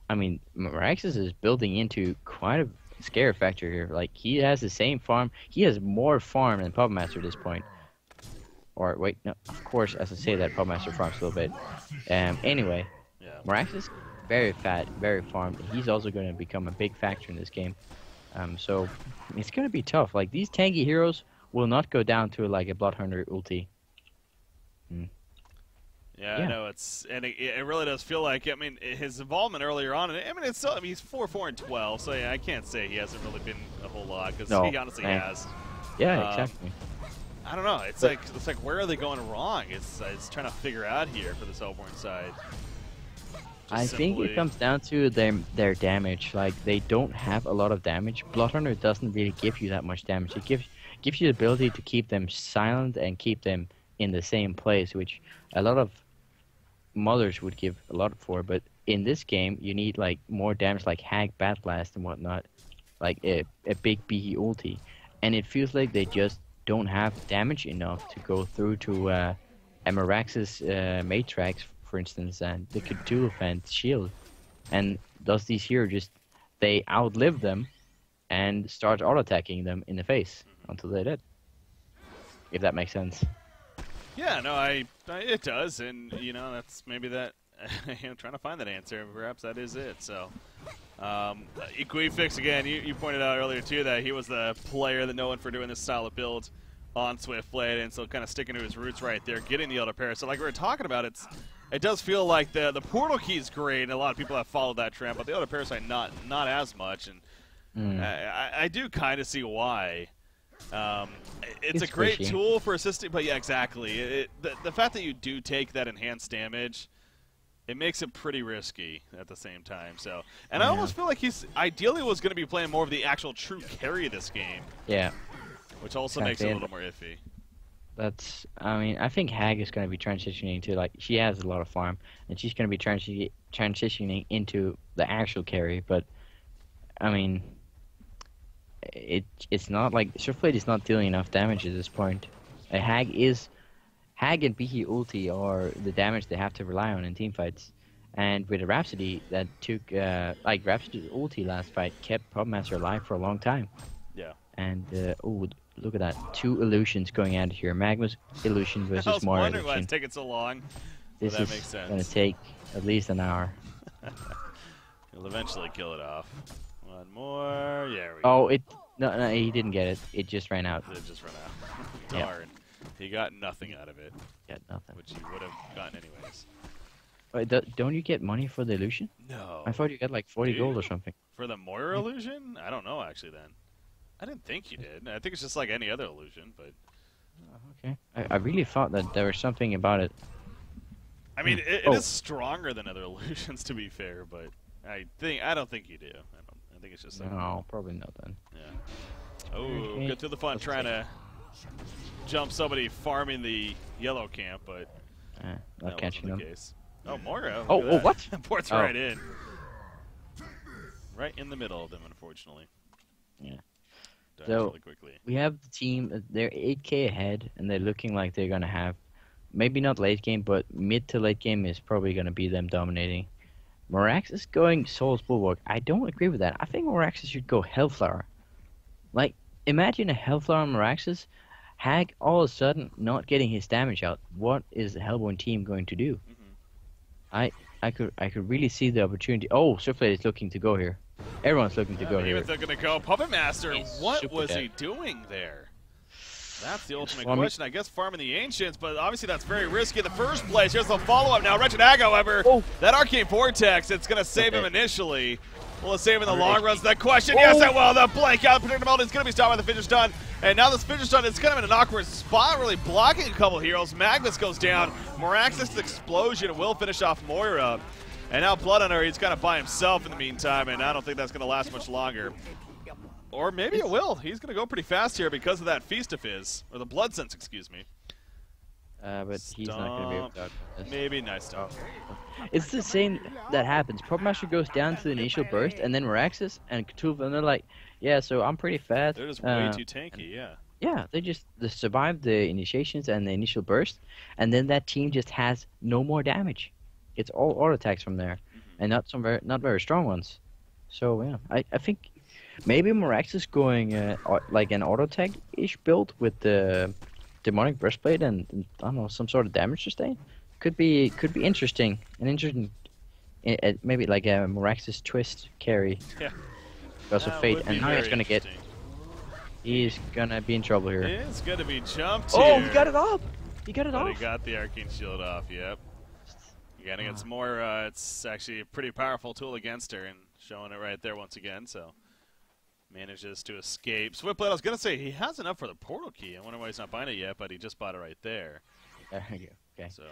Speaker 2: I mean, Meraxis is building into quite a scare factor here. Like, he has the same farm. He has more farm than Puppet Master at this point. Or wait, no, of course, as I say that, Puppet Master farms a little bit. Anyway, Meraxis, very fat, very farmed. He's also going to become a big factor in this game. So it's going to be tough. Like, these tanky heroes will not go down to like a Blood Hunter ulti.
Speaker 1: Yeah, I know it really does feel like. I mean, his involvement earlier on. I mean, it's still. I mean, he's 4-4-12, so yeah, I can't say he hasn't really been a whole lot because he honestly has.
Speaker 2: Yeah, exactly.
Speaker 1: I don't know. It's like where are they going wrong? It's trying to figure out here for the Hellborn side.
Speaker 2: I think it comes down to their damage. Like, they don't have a lot of damage. Blood Hunter doesn't really give you that much damage. It gives you the ability to keep them silent and keep them in the same place, which a lot of mothers would give a lot for. But in this game, you need like more damage, like Hag, Bat Blast, and whatnot, like a big BE ulti, and it feels like they just don't have damage enough to go through to a Meraxis Matrax, for instance, and the Cthulhu and shield, and thus these heroes just they outlive them and start auto attacking them in the face until they're dead. If that makes sense.
Speaker 1: Yeah, no, it does, and that's maybe that. Trying to find that answer, perhaps that is it. So, Equifix again. You pointed out earlier too that he was the player that known for doing this style of build on Swiftblade, and so kind of sticking to his roots right there, getting the Elder Parasite. So like we were talking about, it does feel like the portal key is great, and a lot of people have followed that trend, but the Elder Parasite not as much, and I do kind of see why. It's a great tool for assisting, but yeah, exactly. The fact that you do take that enhanced damage, it makes it pretty risky at the same time. So, and I almost feel like he's ideally was going to be playing more of the actual true carry this game.
Speaker 2: Yeah.
Speaker 1: Which also makes it a little more iffy.
Speaker 2: I mean, I think Hag is going to be transitioning to, like, she has a lot of farm, and she's going to be transitioning into the actual carry, but, I mean, it's not like, Swiftblade is not dealing enough damage at this point. Hag and Behe ulti are the damage they have to rely on in teamfights. And with a Rhapsody that took, like, Rhapsody's ulti last fight kept Pubmaster alive for a long time.
Speaker 1: Yeah.
Speaker 2: And, oh, look at that. 2 illusions going at it here. Magma's illusion versus Moira illusion.
Speaker 1: I was wondering why it's taking so long.
Speaker 2: This
Speaker 1: that makes sense.
Speaker 2: Going to take at least an hour.
Speaker 1: He'll eventually kill it off. One more. Yeah, we
Speaker 2: go. No, he didn't get it. It just ran out.
Speaker 1: It just ran out. Darn. Yep. He got nothing out of it.
Speaker 2: Got nothing.
Speaker 1: Which he would have gotten anyways.
Speaker 2: Wait, don't you get money for the illusion?
Speaker 1: No.
Speaker 2: I thought you got like 40 gold or something.
Speaker 1: For the Moira illusion? I don't know, actually, then. I didn't think you did. I think it's just like any other illusion, but...
Speaker 2: Okay. I really thought that there was something about it.
Speaker 1: I mean, it is stronger than other illusions, to be fair, but I don't think you do. I think it's just...
Speaker 2: No, probably not then.
Speaker 1: Yeah. Oh, get through the fun trying to jump somebody farming the yellow camp, but...
Speaker 2: not catching them.
Speaker 1: Case. Oh, Moira.
Speaker 2: Oh, what?
Speaker 1: Port's right in. Right in the middle of them, unfortunately.
Speaker 2: Yeah.
Speaker 1: So really quickly.
Speaker 2: We have the team, they're 8k ahead, and they're looking like they're going to have, maybe not late game, but mid to late game is probably going to be them dominating. Morax is going Soul's Bulwark. I don't agree with that. I think Moraxis should go Hellflower. Like, imagine a Hellflower on Moraxis, Hag all of a sudden not getting his damage out. What is the Hellborn team going to do? I could really see the opportunity. Oh, Swiftblade is looking to go here. Everyone's looking to go here.
Speaker 1: They're going to go. Puppet Master, what was he doing there? That's the ultimate question. I guess farming the Ancients, but obviously that's very risky in the first place. Here's the follow-up now. Wretched Hag, however, that Arcane Vortex, it's going to save him initially. Will it save him in the long run? That question. Yes, it will. The blank out predictability is going to be stopped by the Fissure Stun. And now this Fissure Stun is kind of in an awkward spot, really blocking a couple heroes. Magnus goes down. Moraxis' explosion will finish off Moira. And now Blood Hunter, he's kind of by himself in the meantime, and I don't think that's going to last much longer. Or maybe it will. He's going to go pretty fast here because of that Feast of his. Or the Blood Sense, excuse me.
Speaker 2: But he's not going to be able to this.
Speaker 1: Maybe. Nice stop.
Speaker 2: It's the same that happens. Puppetmaster goes down to the initial burst, and then Moraxis and Cthulhu, and they're like, yeah, so I'm pretty fast.
Speaker 1: They're just way too tanky, yeah.
Speaker 2: Yeah, they survive the initiations and the initial burst, and then that team just has no more damage. It's all auto attacks from there, and not very strong ones. So yeah, I think maybe Moraxis going like an auto attack-ish build with the demonic breastplate and I don't know, some sort of damage sustain could be interesting. Maybe like a Moraxis twist carry.
Speaker 1: Yeah.
Speaker 2: Because of fate, and now he's gonna be in trouble here.
Speaker 1: He's gonna be jumped
Speaker 2: here.
Speaker 1: Oh,
Speaker 2: he got it off. He got it off.
Speaker 1: He got the Arcane Shield off. Yep. Again, against Moira, it's actually a pretty powerful tool against her, and showing it right there once again, so manages to escape. Swiftblade, I was going to say, he has enough for the portal key. I wonder why he's not buying it yet, but he just bought it right there.
Speaker 2: There you go. Okay.
Speaker 1: So,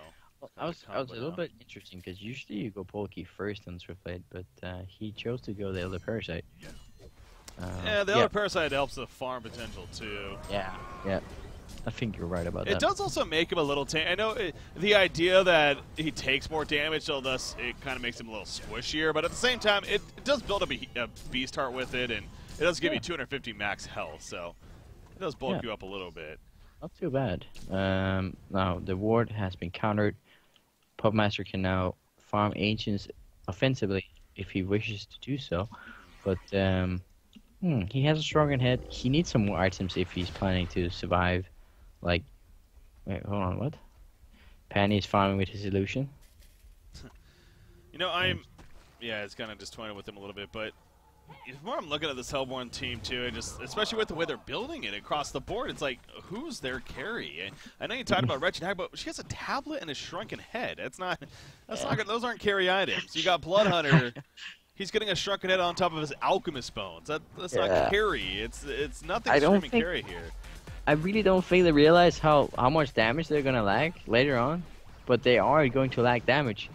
Speaker 2: well, I was a little bit interesting, because usually you go portal key first on Swiftblade, but he chose to go the Elder Parasite.
Speaker 1: Yeah, the Elder Parasite helps the farm potential, too.
Speaker 2: Yeah. I think you're right about that.
Speaker 1: It does also make him a little I know the idea that he takes more damage, so thus it kind of makes him a little squishier, but at the same time, it does build up a Beast Heart with it, and it does give you 250 max health, so it does bulk you up a little bit.
Speaker 2: Not too bad. Now, the ward has been countered. Puppetmaster can now farm Ancients offensively if he wishes to do so, but he has a stronger head. He needs some more items if he's planning to survive. Like, wait, hold on, what? Penny's farming with his illusion.
Speaker 1: You know, it's kind of disjointed with him a little bit, but The more I'm looking at this Hellborn team too, and just especially with the way they're building it across the board, it's like, who's their carry? I know you talked about Wretched Hag, but she has a tablet and a shrunken head. That's not good. Those aren't carry items. You got Blood Hunter. He's getting a shrunken head on top of his alchemist bones. That's not carry. It's nothing screaming carry here.
Speaker 2: I really don't think they realize how much damage they're gonna lack later on, but they are going to lack damage.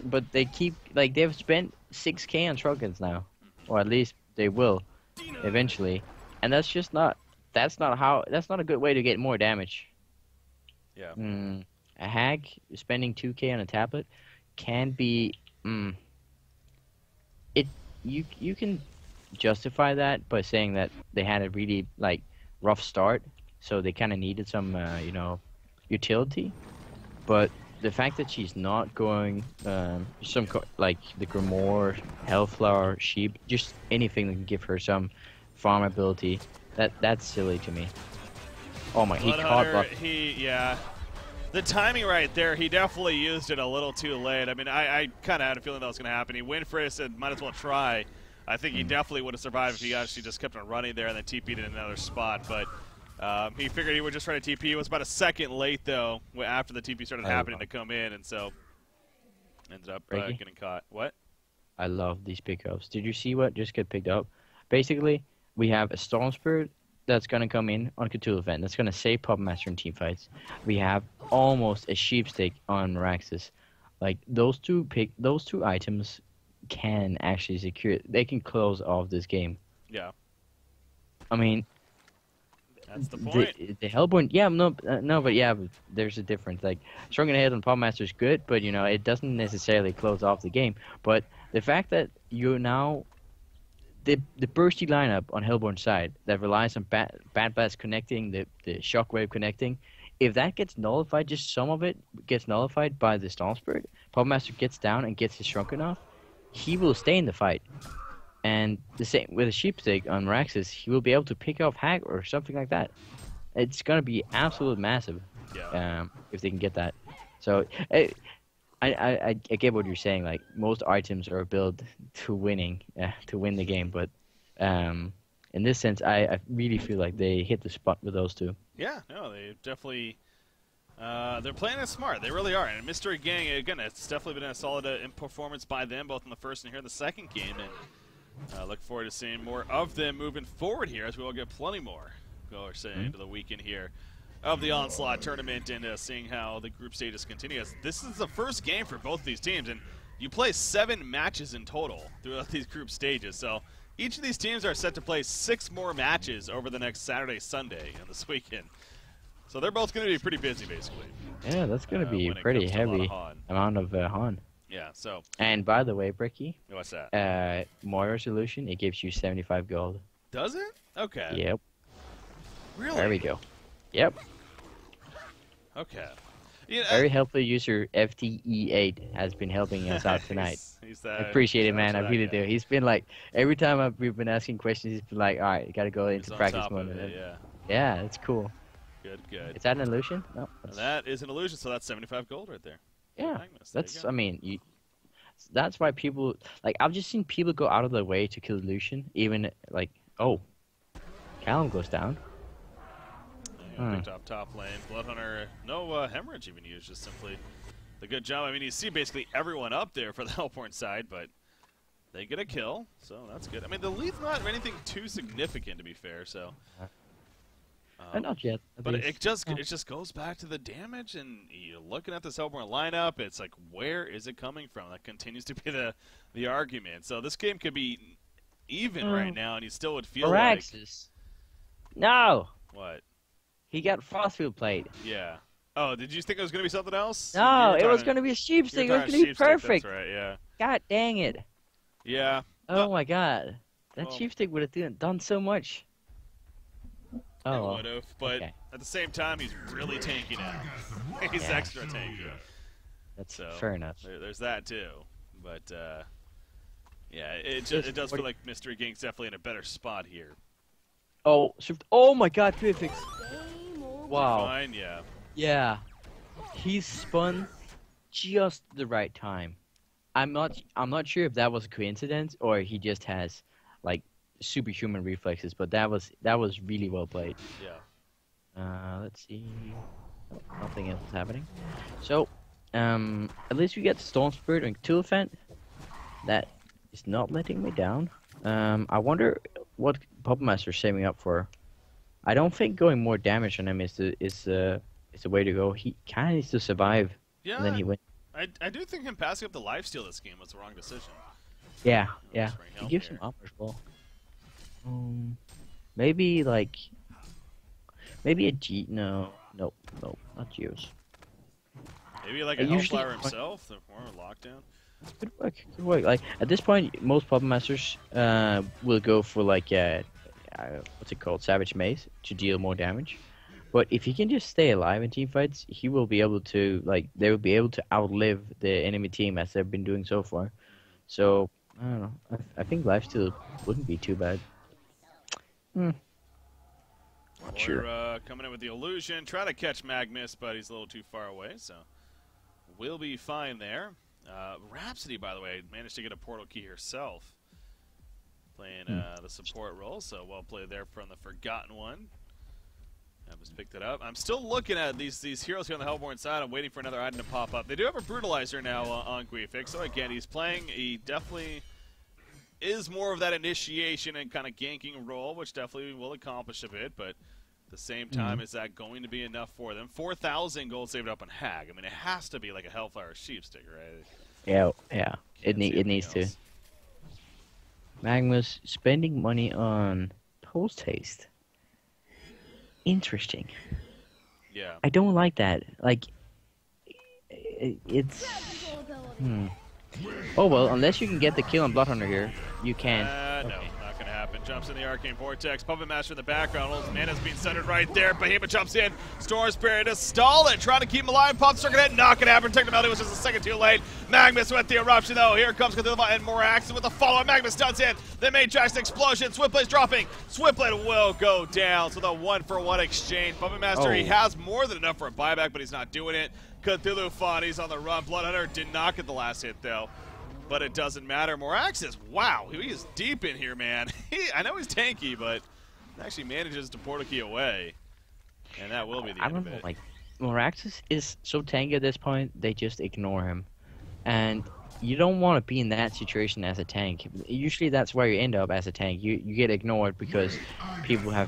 Speaker 2: But they keep they've spent 6K on shrunkens now. Or at least they will, eventually, and that's not a good way to get more damage.
Speaker 1: Yeah.
Speaker 2: A hag spending 2K on a tablet can be, you can justify that by saying that they had a really rough start, so they kind of needed some utility, but the fact that she's not going like the Grimoire, Hellflower, Sheep, just anything that can give her some farm ability, that's silly to me. Oh my,
Speaker 1: Blood Hunter, the timing right there, he definitely used it a little too late. I mean, I kind of had a feeling that was going to happen. He went for it, said might as well try. I think he definitely would have survived if he actually just kept on running there and then TP'd in another spot, but he figured he would just try to TP. It was about a second late, though, after the TP started happening to come in, and so ended up getting caught. What?
Speaker 2: I love these pickups. Did you see what just got picked up? Basically, we have a Storm Spirit that's going to come in on Cthulhu event. That's going to save Puppet Master in teamfights. We have almost a Sheepstick on Meraxes. Like, those two items can actually secure... They can close off this game.
Speaker 1: Yeah.
Speaker 2: I mean...
Speaker 1: That's the point.
Speaker 2: The Hellborn, but there's a difference. Like, Shrunken Head on Puppet Master is good, but it doesn't necessarily close off the game. But the fact that you now, the bursty lineup on Hellborn's side that relies on Bad Blast connecting, the Shockwave connecting, if that gets nullified, just some of it gets nullified by the Storm Spirit, Puppet Master gets down and gets his Shrunken off, he will stay in the fight. And the same with a Sheepstick on Meraxes, he will be able to pick off Hag or something like that. It's going to be absolute massive if they can get that. So I get what you're saying. Like, most items are built to win the game, but in this sense, I really feel like they hit the spot with those two.
Speaker 1: Yeah, no, they definitely. They're playing it smart. They really are. And Mystery Gang, again, it's definitely been a solid performance by them, both in the first and here in the second game. And look forward to seeing more of them moving forward here, as we will get plenty more into the weekend here of the Onslaught tournament, and seeing how the group stages continue. This is the first game for both these teams, and you play 7 matches in total throughout these group stages. So each of these teams are set to play 6 more matches over the next Saturday, Sunday, and this weekend. So they're both going to be pretty busy, basically.
Speaker 2: Yeah, that's going to be a pretty heavy amount of Han.
Speaker 1: Yeah, so.
Speaker 2: And by the way, Bricky.
Speaker 1: What's that?
Speaker 2: Moira Solution, it gives you 75 gold.
Speaker 1: Does it? Okay.
Speaker 2: Yep.
Speaker 1: Really?
Speaker 2: There we go. Yep.
Speaker 1: Okay.
Speaker 2: Very helpful user FTE8 has been helping us out tonight. I appreciate it, man. I really do. He's been like, every time we've been asking questions, he's been like, all right, you got to go into practice mode. Yeah, it's cool.
Speaker 1: Good, good.
Speaker 2: Is that an illusion? No.
Speaker 1: That is an illusion, so that's 75 gold right there.
Speaker 2: Yeah, that's, I mean, that's why people, like, I've just seen people go out of their way to kill illusion, even, like, oh, Callum goes down.
Speaker 1: Picked up top lane. Blood Hunter, no hemorrhage even used, just simply the good job. I mean, you see basically everyone up there for the Hellborn side, but they get a kill, so that's good. I mean, the lead's not anything too significant, to be fair, so.
Speaker 2: Not yet.
Speaker 1: But it just goes back to the damage, and you're looking at this Hellborn lineup, it's like, where is it coming from? That continues to be the argument. So this game could be even right now, and you still would feel
Speaker 2: Meraxes. No!
Speaker 1: What?
Speaker 2: He got Frostfield played.
Speaker 1: Yeah. Oh, did you think it was going to be something else?
Speaker 2: No, it was going to be a Sheepstick. It was going to be perfect.
Speaker 1: That's right, yeah.
Speaker 2: God dang it.
Speaker 1: Yeah.
Speaker 2: Oh my god. That Sheepstick would have done so much.
Speaker 1: Oh, it would have, but at the same time, he's really tanky now. He's extra tanky.
Speaker 2: That's fair enough.
Speaker 1: There's that too, but yeah, it does feel like Mystery Gang's definitely in a better spot here.
Speaker 2: Oh my god, Twifix. Wow.
Speaker 1: Fine, yeah.
Speaker 2: Yeah. He's spun just the right time. I'm not sure if that was a coincidence or he just has like superhuman reflexes, but that was really well played.
Speaker 1: Yeah.
Speaker 2: Let's see. Oh, nothing else is happening. So, at least we get Storm Spirit and Tulifant. That is not letting me down. I wonder what Puppet Master's saving up for. I don't think going more damage on him is the way to go. He kind of needs to survive.
Speaker 1: Yeah.
Speaker 2: And then he wins.
Speaker 1: I do think him passing up the lifesteal this game was the wrong decision.
Speaker 2: Yeah. He gives him armor as well. Maybe a G. No, not Geos.
Speaker 1: Maybe like a Hellflower himself, the more lockdown.
Speaker 2: Good work. Like at this point, most Puppet Masters will go for like what's it called, Savage Mace to deal more damage. But if he can just stay alive in team fights, he will be able to they will be able to outlive the enemy team as they've been doing so far. So I don't know. I think lifesteal wouldn't be too bad. Not sure.
Speaker 1: We're coming in with the illusion, try to catch Myst, but he's a little too far away, so we'll be fine there. Rhapsody, by the way, managed to get a portal key herself, playing the support role, so well played there from the Forgotten One. I just picked it up. I'm still looking at these heroes here on the Hellborn side. I'm waiting for another item to pop up. They do have a Brutalizer now on Guifix, so again, he's playing. He definitely is more of that initiation and kind of ganking role, which definitely will accomplish a bit, but at the same time, is that going to be enough for them? 4,000 gold saved up on Hag. I mean, it has to be like a Hellflower Sheepstick, right?
Speaker 2: Yeah. It needs to. Magma's spending money on Post Haste. Interesting.
Speaker 1: Yeah.
Speaker 2: I don't like that. Like, it's... Oh, well, unless you can get the kill on Bloodhunter here, you can.
Speaker 1: No, not going to happen. Jumps in the Arcane Vortex. Puppet Master in the background. Old Mana's being centered right there. Behemoth jumps in. Storm Spirit to stall it. Trying to keep him alive. Pop Circuit Head. Not going to happen. Technomelody was just a second too late. Magnus with the eruption, though. Here comes Cthulhu and Morax with the follow-up. Magnus does in. The Matrix explosion. Swiftblade's dropping. Swiftblade will go down. So the 1-for-1 exchange. Puppet Master, he has more than enough for a buyback, but he's not doing it. Cthulhu fought. He's on the run. Bloodhunter did not get the last hit, though. But it doesn't matter. Moraxis, wow, he is deep in here, man. I know he's tanky, but actually manages to portal key away. And that will be the end of it.
Speaker 2: Like, Moraxis is so tanky at this point, they just ignore him. And you don't want to be in that situation as a tank. Usually that's where you end up as a tank. You get ignored because people are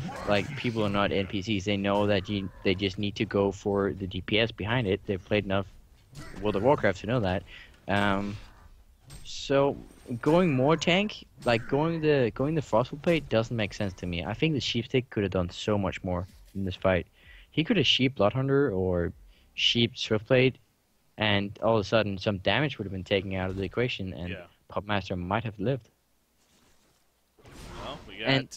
Speaker 2: not NPCs. They know that they just need to go for the DPS behind it. They've played enough World of Warcraft to know that. So going more tank, like going the Frostful Plate doesn't make sense to me. I think the Sheepstick could have done so much more in this fight. He could have Sheep Bloodhunter or Sheep Swiftblade, and all of a sudden some damage would have been taken out of the equation, and Puppet Master might have lived.
Speaker 1: Well, we got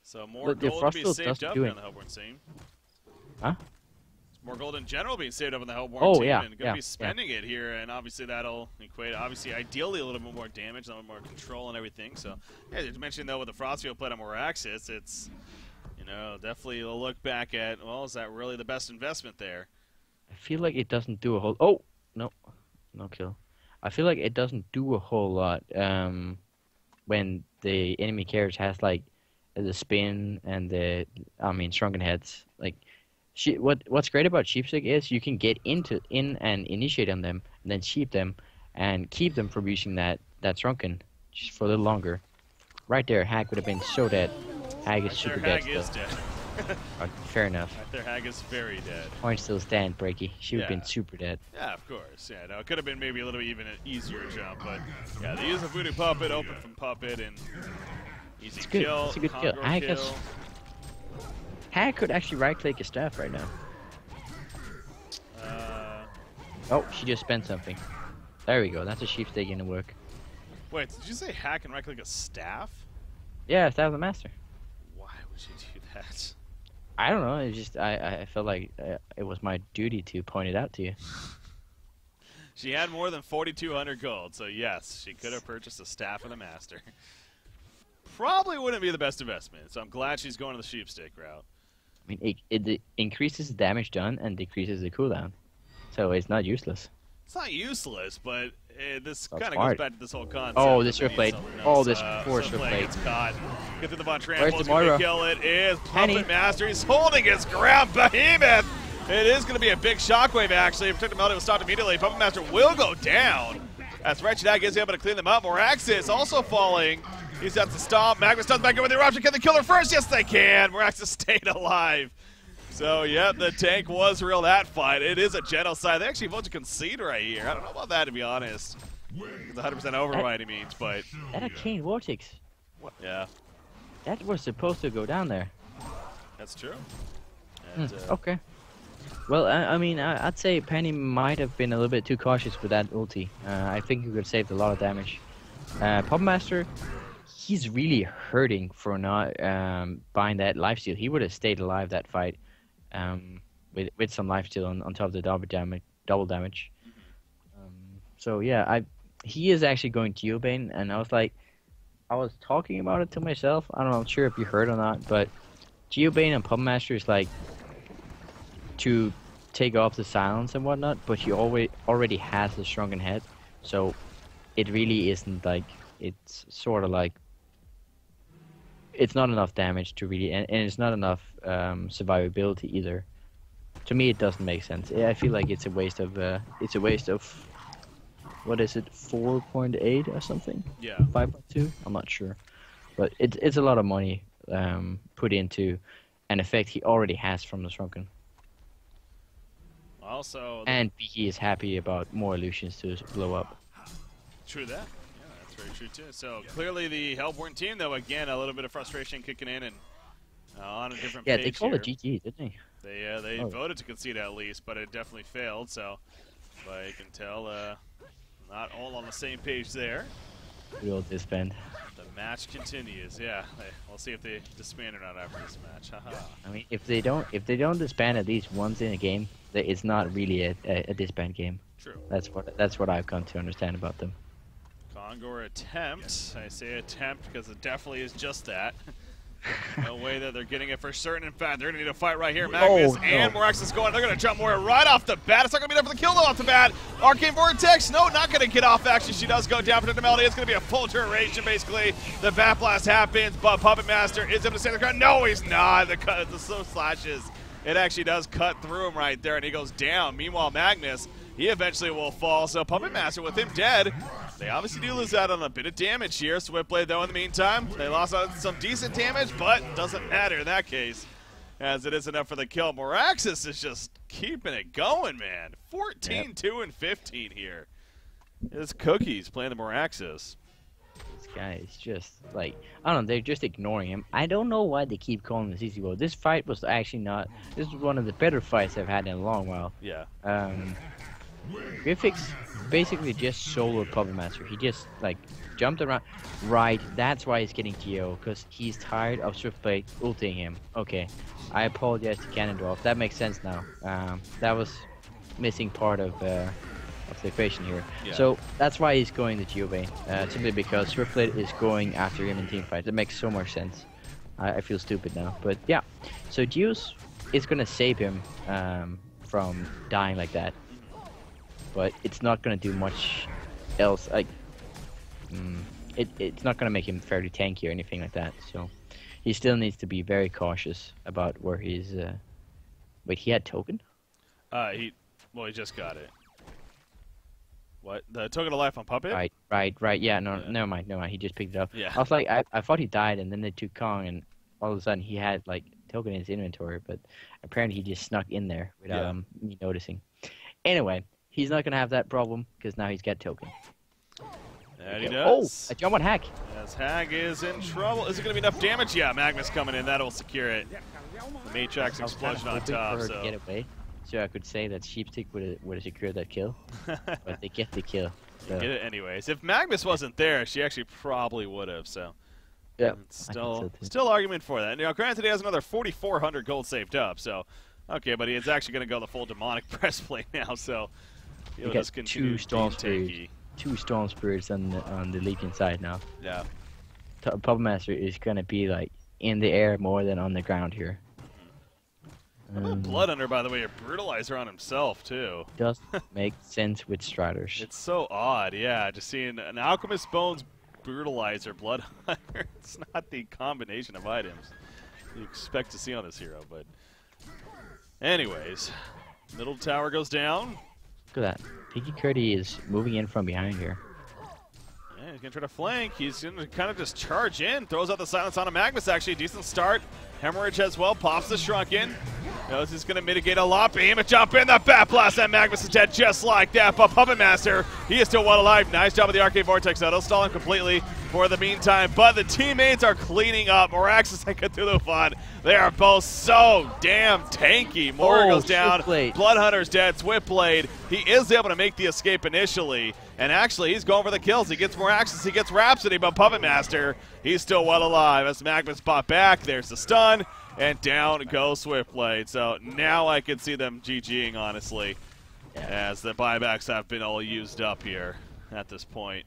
Speaker 1: so more gold to be saved up on the Hellborn team.
Speaker 2: Huh?
Speaker 1: More gold in general being saved up in the Hellborn team, and going to be spending it here, and obviously that'll equate, obviously, ideally a little bit more damage, a little more control and everything. So, yeah, you mentioned though with the Frostfield plate on Moraxis, it's, definitely a look back at, well, is that really the best investment there?
Speaker 2: I feel like it doesn't do a whole. Oh no kill. I feel like it doesn't do a whole lot when the enemy character has like the spin and shrunken heads like. What's great about Sheepstick is you can get in and initiate on them, and then sheep them, and keep them from using that shrunken just for a little longer. Right there, Hag would have been so dead. Hag is super dead.
Speaker 1: Hag is dead.
Speaker 2: Fair enough.
Speaker 1: Right there, Hag is very dead.
Speaker 2: Point still stand, Breaky. She would have been super dead.
Speaker 1: Yeah, of course. Yeah, no, it could have been maybe a little bit even an easier jump, but yeah, they use a Voodoo Puppet, open from Puppet, and easy kill.
Speaker 2: It's a good kill. Hag could actually right-click his staff right now. Oh, she just spent something. There we go. That's a Sheepstick in the work.
Speaker 1: Wait, did you say Hag can right-click a staff?
Speaker 2: Yeah, Staff of the Master.
Speaker 1: Why would you do that?
Speaker 2: I don't know. It's just I felt like it was my duty to point it out to you.
Speaker 1: She had more than 4,200 gold, so yes, she could have purchased a Staff of the Master. Probably wouldn't be the best investment, so I'm glad she's going to the Sheepstick route.
Speaker 2: I mean, it increases the damage done and decreases the cooldown, so it's not useless.
Speaker 1: It's not useless, but this
Speaker 2: That's
Speaker 1: kind of goes
Speaker 2: smart.
Speaker 1: back to this whole concept.
Speaker 2: Oh, this
Speaker 1: that they need
Speaker 2: replay.
Speaker 1: something
Speaker 2: Oh,
Speaker 1: else.
Speaker 2: this force
Speaker 1: Swiftblade
Speaker 2: replay.
Speaker 1: gets caught. Get through the Von
Speaker 2: Where's
Speaker 1: Trample's
Speaker 2: the
Speaker 1: going to
Speaker 2: Moira?
Speaker 1: kill it. Is
Speaker 2: Penny.
Speaker 1: Puppet Master. He's holding his ground. Behemoth. It is going to be a big shockwave, actually. Protected Melody was stopped immediately. Puppet Master will go down. That's Wretched Ag is able to clean them up. Moraxis also falling. He's got the stomp. Magnus does back in with the eruption. Can they kill her first? Yes, they can. Moraxis stayed alive. So, yeah, the tank was real that fight. It is a genocide. They actually vote to concede right here. I don't know about that, to be honest. It's 100% over by any means, but...
Speaker 2: That Arcane Vortex.
Speaker 1: Yeah.
Speaker 2: That was supposed to go down there.
Speaker 1: That's true. And,
Speaker 2: Okay. Well, I mean, I'd say Penny might have been a little bit too cautious with that ulti. I think he could have saved a lot of damage. Puppet Master, he's really hurting for not buying that lifesteal. He would have stayed alive that fight with some lifesteal on top of the double damage. So yeah, he is actually going DsBn, and I was talking about it to myself. I'm not sure if you heard or not, but DsBn and Puppet Master is like to take off the silence and whatnot, but he already has the shrunken head, so it really isn't like, it's sort of like, it's not enough damage to really, and it's not enough survivability either. To me, it doesn't make sense. I feel like it's a waste of what is it, 4.8 or something?
Speaker 1: Yeah.
Speaker 2: 5.2? I'm not sure, but it's a lot of money put into an effect he already has from the shrunken.
Speaker 1: Also,
Speaker 2: And he is happy about more illusions to blow up.
Speaker 1: true that. Yeah, that's very true too. So clearly the Hellborn team, though, again, a little bit of frustration kicking in and on a different
Speaker 2: Yeah,
Speaker 1: page
Speaker 2: they called
Speaker 1: here.
Speaker 2: it GG, didn't they?
Speaker 1: They
Speaker 2: Oh.
Speaker 1: voted to concede at least, but it definitely failed. So, but you can tell, not all on the same page there.
Speaker 2: We all disband.
Speaker 1: The match continues. Yeah, we'll see if they disband or not after this match. Haha.
Speaker 2: I mean, if they don't disband at least once in a game, it's not really a disband game.
Speaker 1: True.
Speaker 2: That's what I've come to understand about them.
Speaker 1: Kongor attempt. I say attempt because it definitely is just that. No way that they're getting it for certain. In fact, they're going to need a fight right here. Magnus and Moraxis going. They're going to jump Moira right off the bat. It's not going to be enough for the kill, though, off the bat. Arcane Vortex. No, not going to get off. Actually, she does go down. Protected Melody. It's going to be a full duration, basically. The Bat Blast happens, but Puppet Master is able to save the ground. No, he's not. The slow slashes. It actually does cut through him right there, and he goes down. Meanwhile, Magnus, he eventually will fall. So Puppet Master, with him dead, they obviously do lose out on a bit of damage here. Swiftblade, though, in the meantime, they lost out some decent damage, but doesn't matter in that case, as it is enough for the kill. Moraxis is just keeping it going, man. 14, 2, and 15 here. It's Cookies playing the Moraxis.
Speaker 2: This guy is just like, I don't know, they're just ignoring him. I don't know why they keep calling this easy. Well, this fight was actually not. This was one of the better fights I've had in a long while.
Speaker 1: Yeah.
Speaker 2: Griffix basically just soloed Puppet Master. He just like jumped around. Right, that's why he's getting TO, because he's tired of Swiftblade ulting him. Okay, I apologize to Ganondorf. That makes sense now. That was missing part of the equation here.
Speaker 1: Yeah.
Speaker 2: So that's why he's going to DsBn, simply because Swiftblade is going after him in teamfight. That makes so much sense. I feel stupid now, but yeah. So Zeus is gonna save him from dying like that. But it's not going to do much else. Like, it's not going to make him fairly tanky or anything like that. So he still needs to be very cautious about where he's. Wait, he had token?
Speaker 1: He just got it. What? The token of life on Puppet?
Speaker 2: Right. Yeah, no, never mind. He just picked it up.
Speaker 1: Yeah.
Speaker 2: I was like, I thought he died, and then they took Kong, and all of a sudden he had like token in his inventory, but apparently he just snuck in there without me noticing. Anyway. He's not going to have that problem, because now he's got token.
Speaker 1: And he does.
Speaker 2: Oh, a jump on Hack.
Speaker 1: As Hag is in trouble. Is it going to be enough damage? Yeah, Magnus coming in. That'll secure it. The Matrix explosion on top.
Speaker 2: For her
Speaker 1: So.
Speaker 2: to get away, so I could say that Sheepstick would have secured that kill. But they get the kill. So.
Speaker 1: Get it anyways. If Magnus wasn't there, she actually probably would have. So.
Speaker 2: Yeah.
Speaker 1: Still argument for that. Now, granted, he has another 4,400 gold saved up. So, okay, but he's actually going to go the full demonic breastplate now. So.
Speaker 2: You got two Storm Spirits on the Legion side now.
Speaker 1: Yeah.
Speaker 2: Puppet Master is gonna be like in the air more than on the ground here.
Speaker 1: How about Bloodhunter, by the way, a brutalizer on himself, too?
Speaker 2: Does make sense with Striders.
Speaker 1: It's so odd, yeah, just seeing an Alchemist Bones brutalizer Bloodhunter. It's not the combination of items you expect to see on this hero, but anyways, middle tower goes down.
Speaker 2: Look at that. Piggy Curdy is moving in from behind here.
Speaker 1: Yeah, he's going to try to flank. He's going to kind of just charge in. Throws out the silence on a Magnus, actually. Decent start. Hemorrhage as well. Pops the Shrunken. Knows he's going to mitigate a lot. Beam and jump in. The Bat Blast. And Magnus is dead just like that. But Puppet Master, he is still one alive. Nice job of the Arcade Vortex. That'll stall him completely for the meantime. But the teammates are cleaning up. Moraxis and Cthulhu they are both so damn tanky. Mora goes down. Bloodhunter's dead. Swiftblade, he is able to make the escape initially. And actually, he's going for the kills. He gets Moraxis, he gets Rhapsody, but Puppet Master, he's still well alive. As Magnus bought back, there's the stun, and down goes Swiftblade. So now I can see them GGing, honestly, as the buybacks have been all used up here at this point.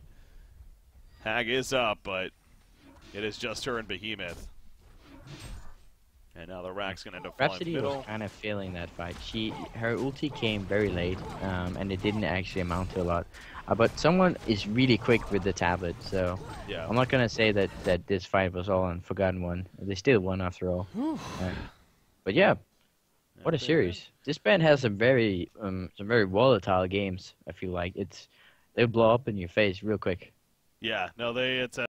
Speaker 1: Hag is up, but it is just her and Behemoth. And now the Rack's going to end up falling
Speaker 2: Rhapsody
Speaker 1: middle.
Speaker 2: was kind of feeling that fight. Her ulti came very late, and it didn't actually amount to a lot. But someone is really quick with the tablet, so
Speaker 1: yeah.
Speaker 2: I'm not going to say that this fight was all on Forgotten One. They still won after all. But yeah, what a series. DsBn has some very volatile games, I feel like. They blow up in your face real quick.
Speaker 1: Yeah, no, it's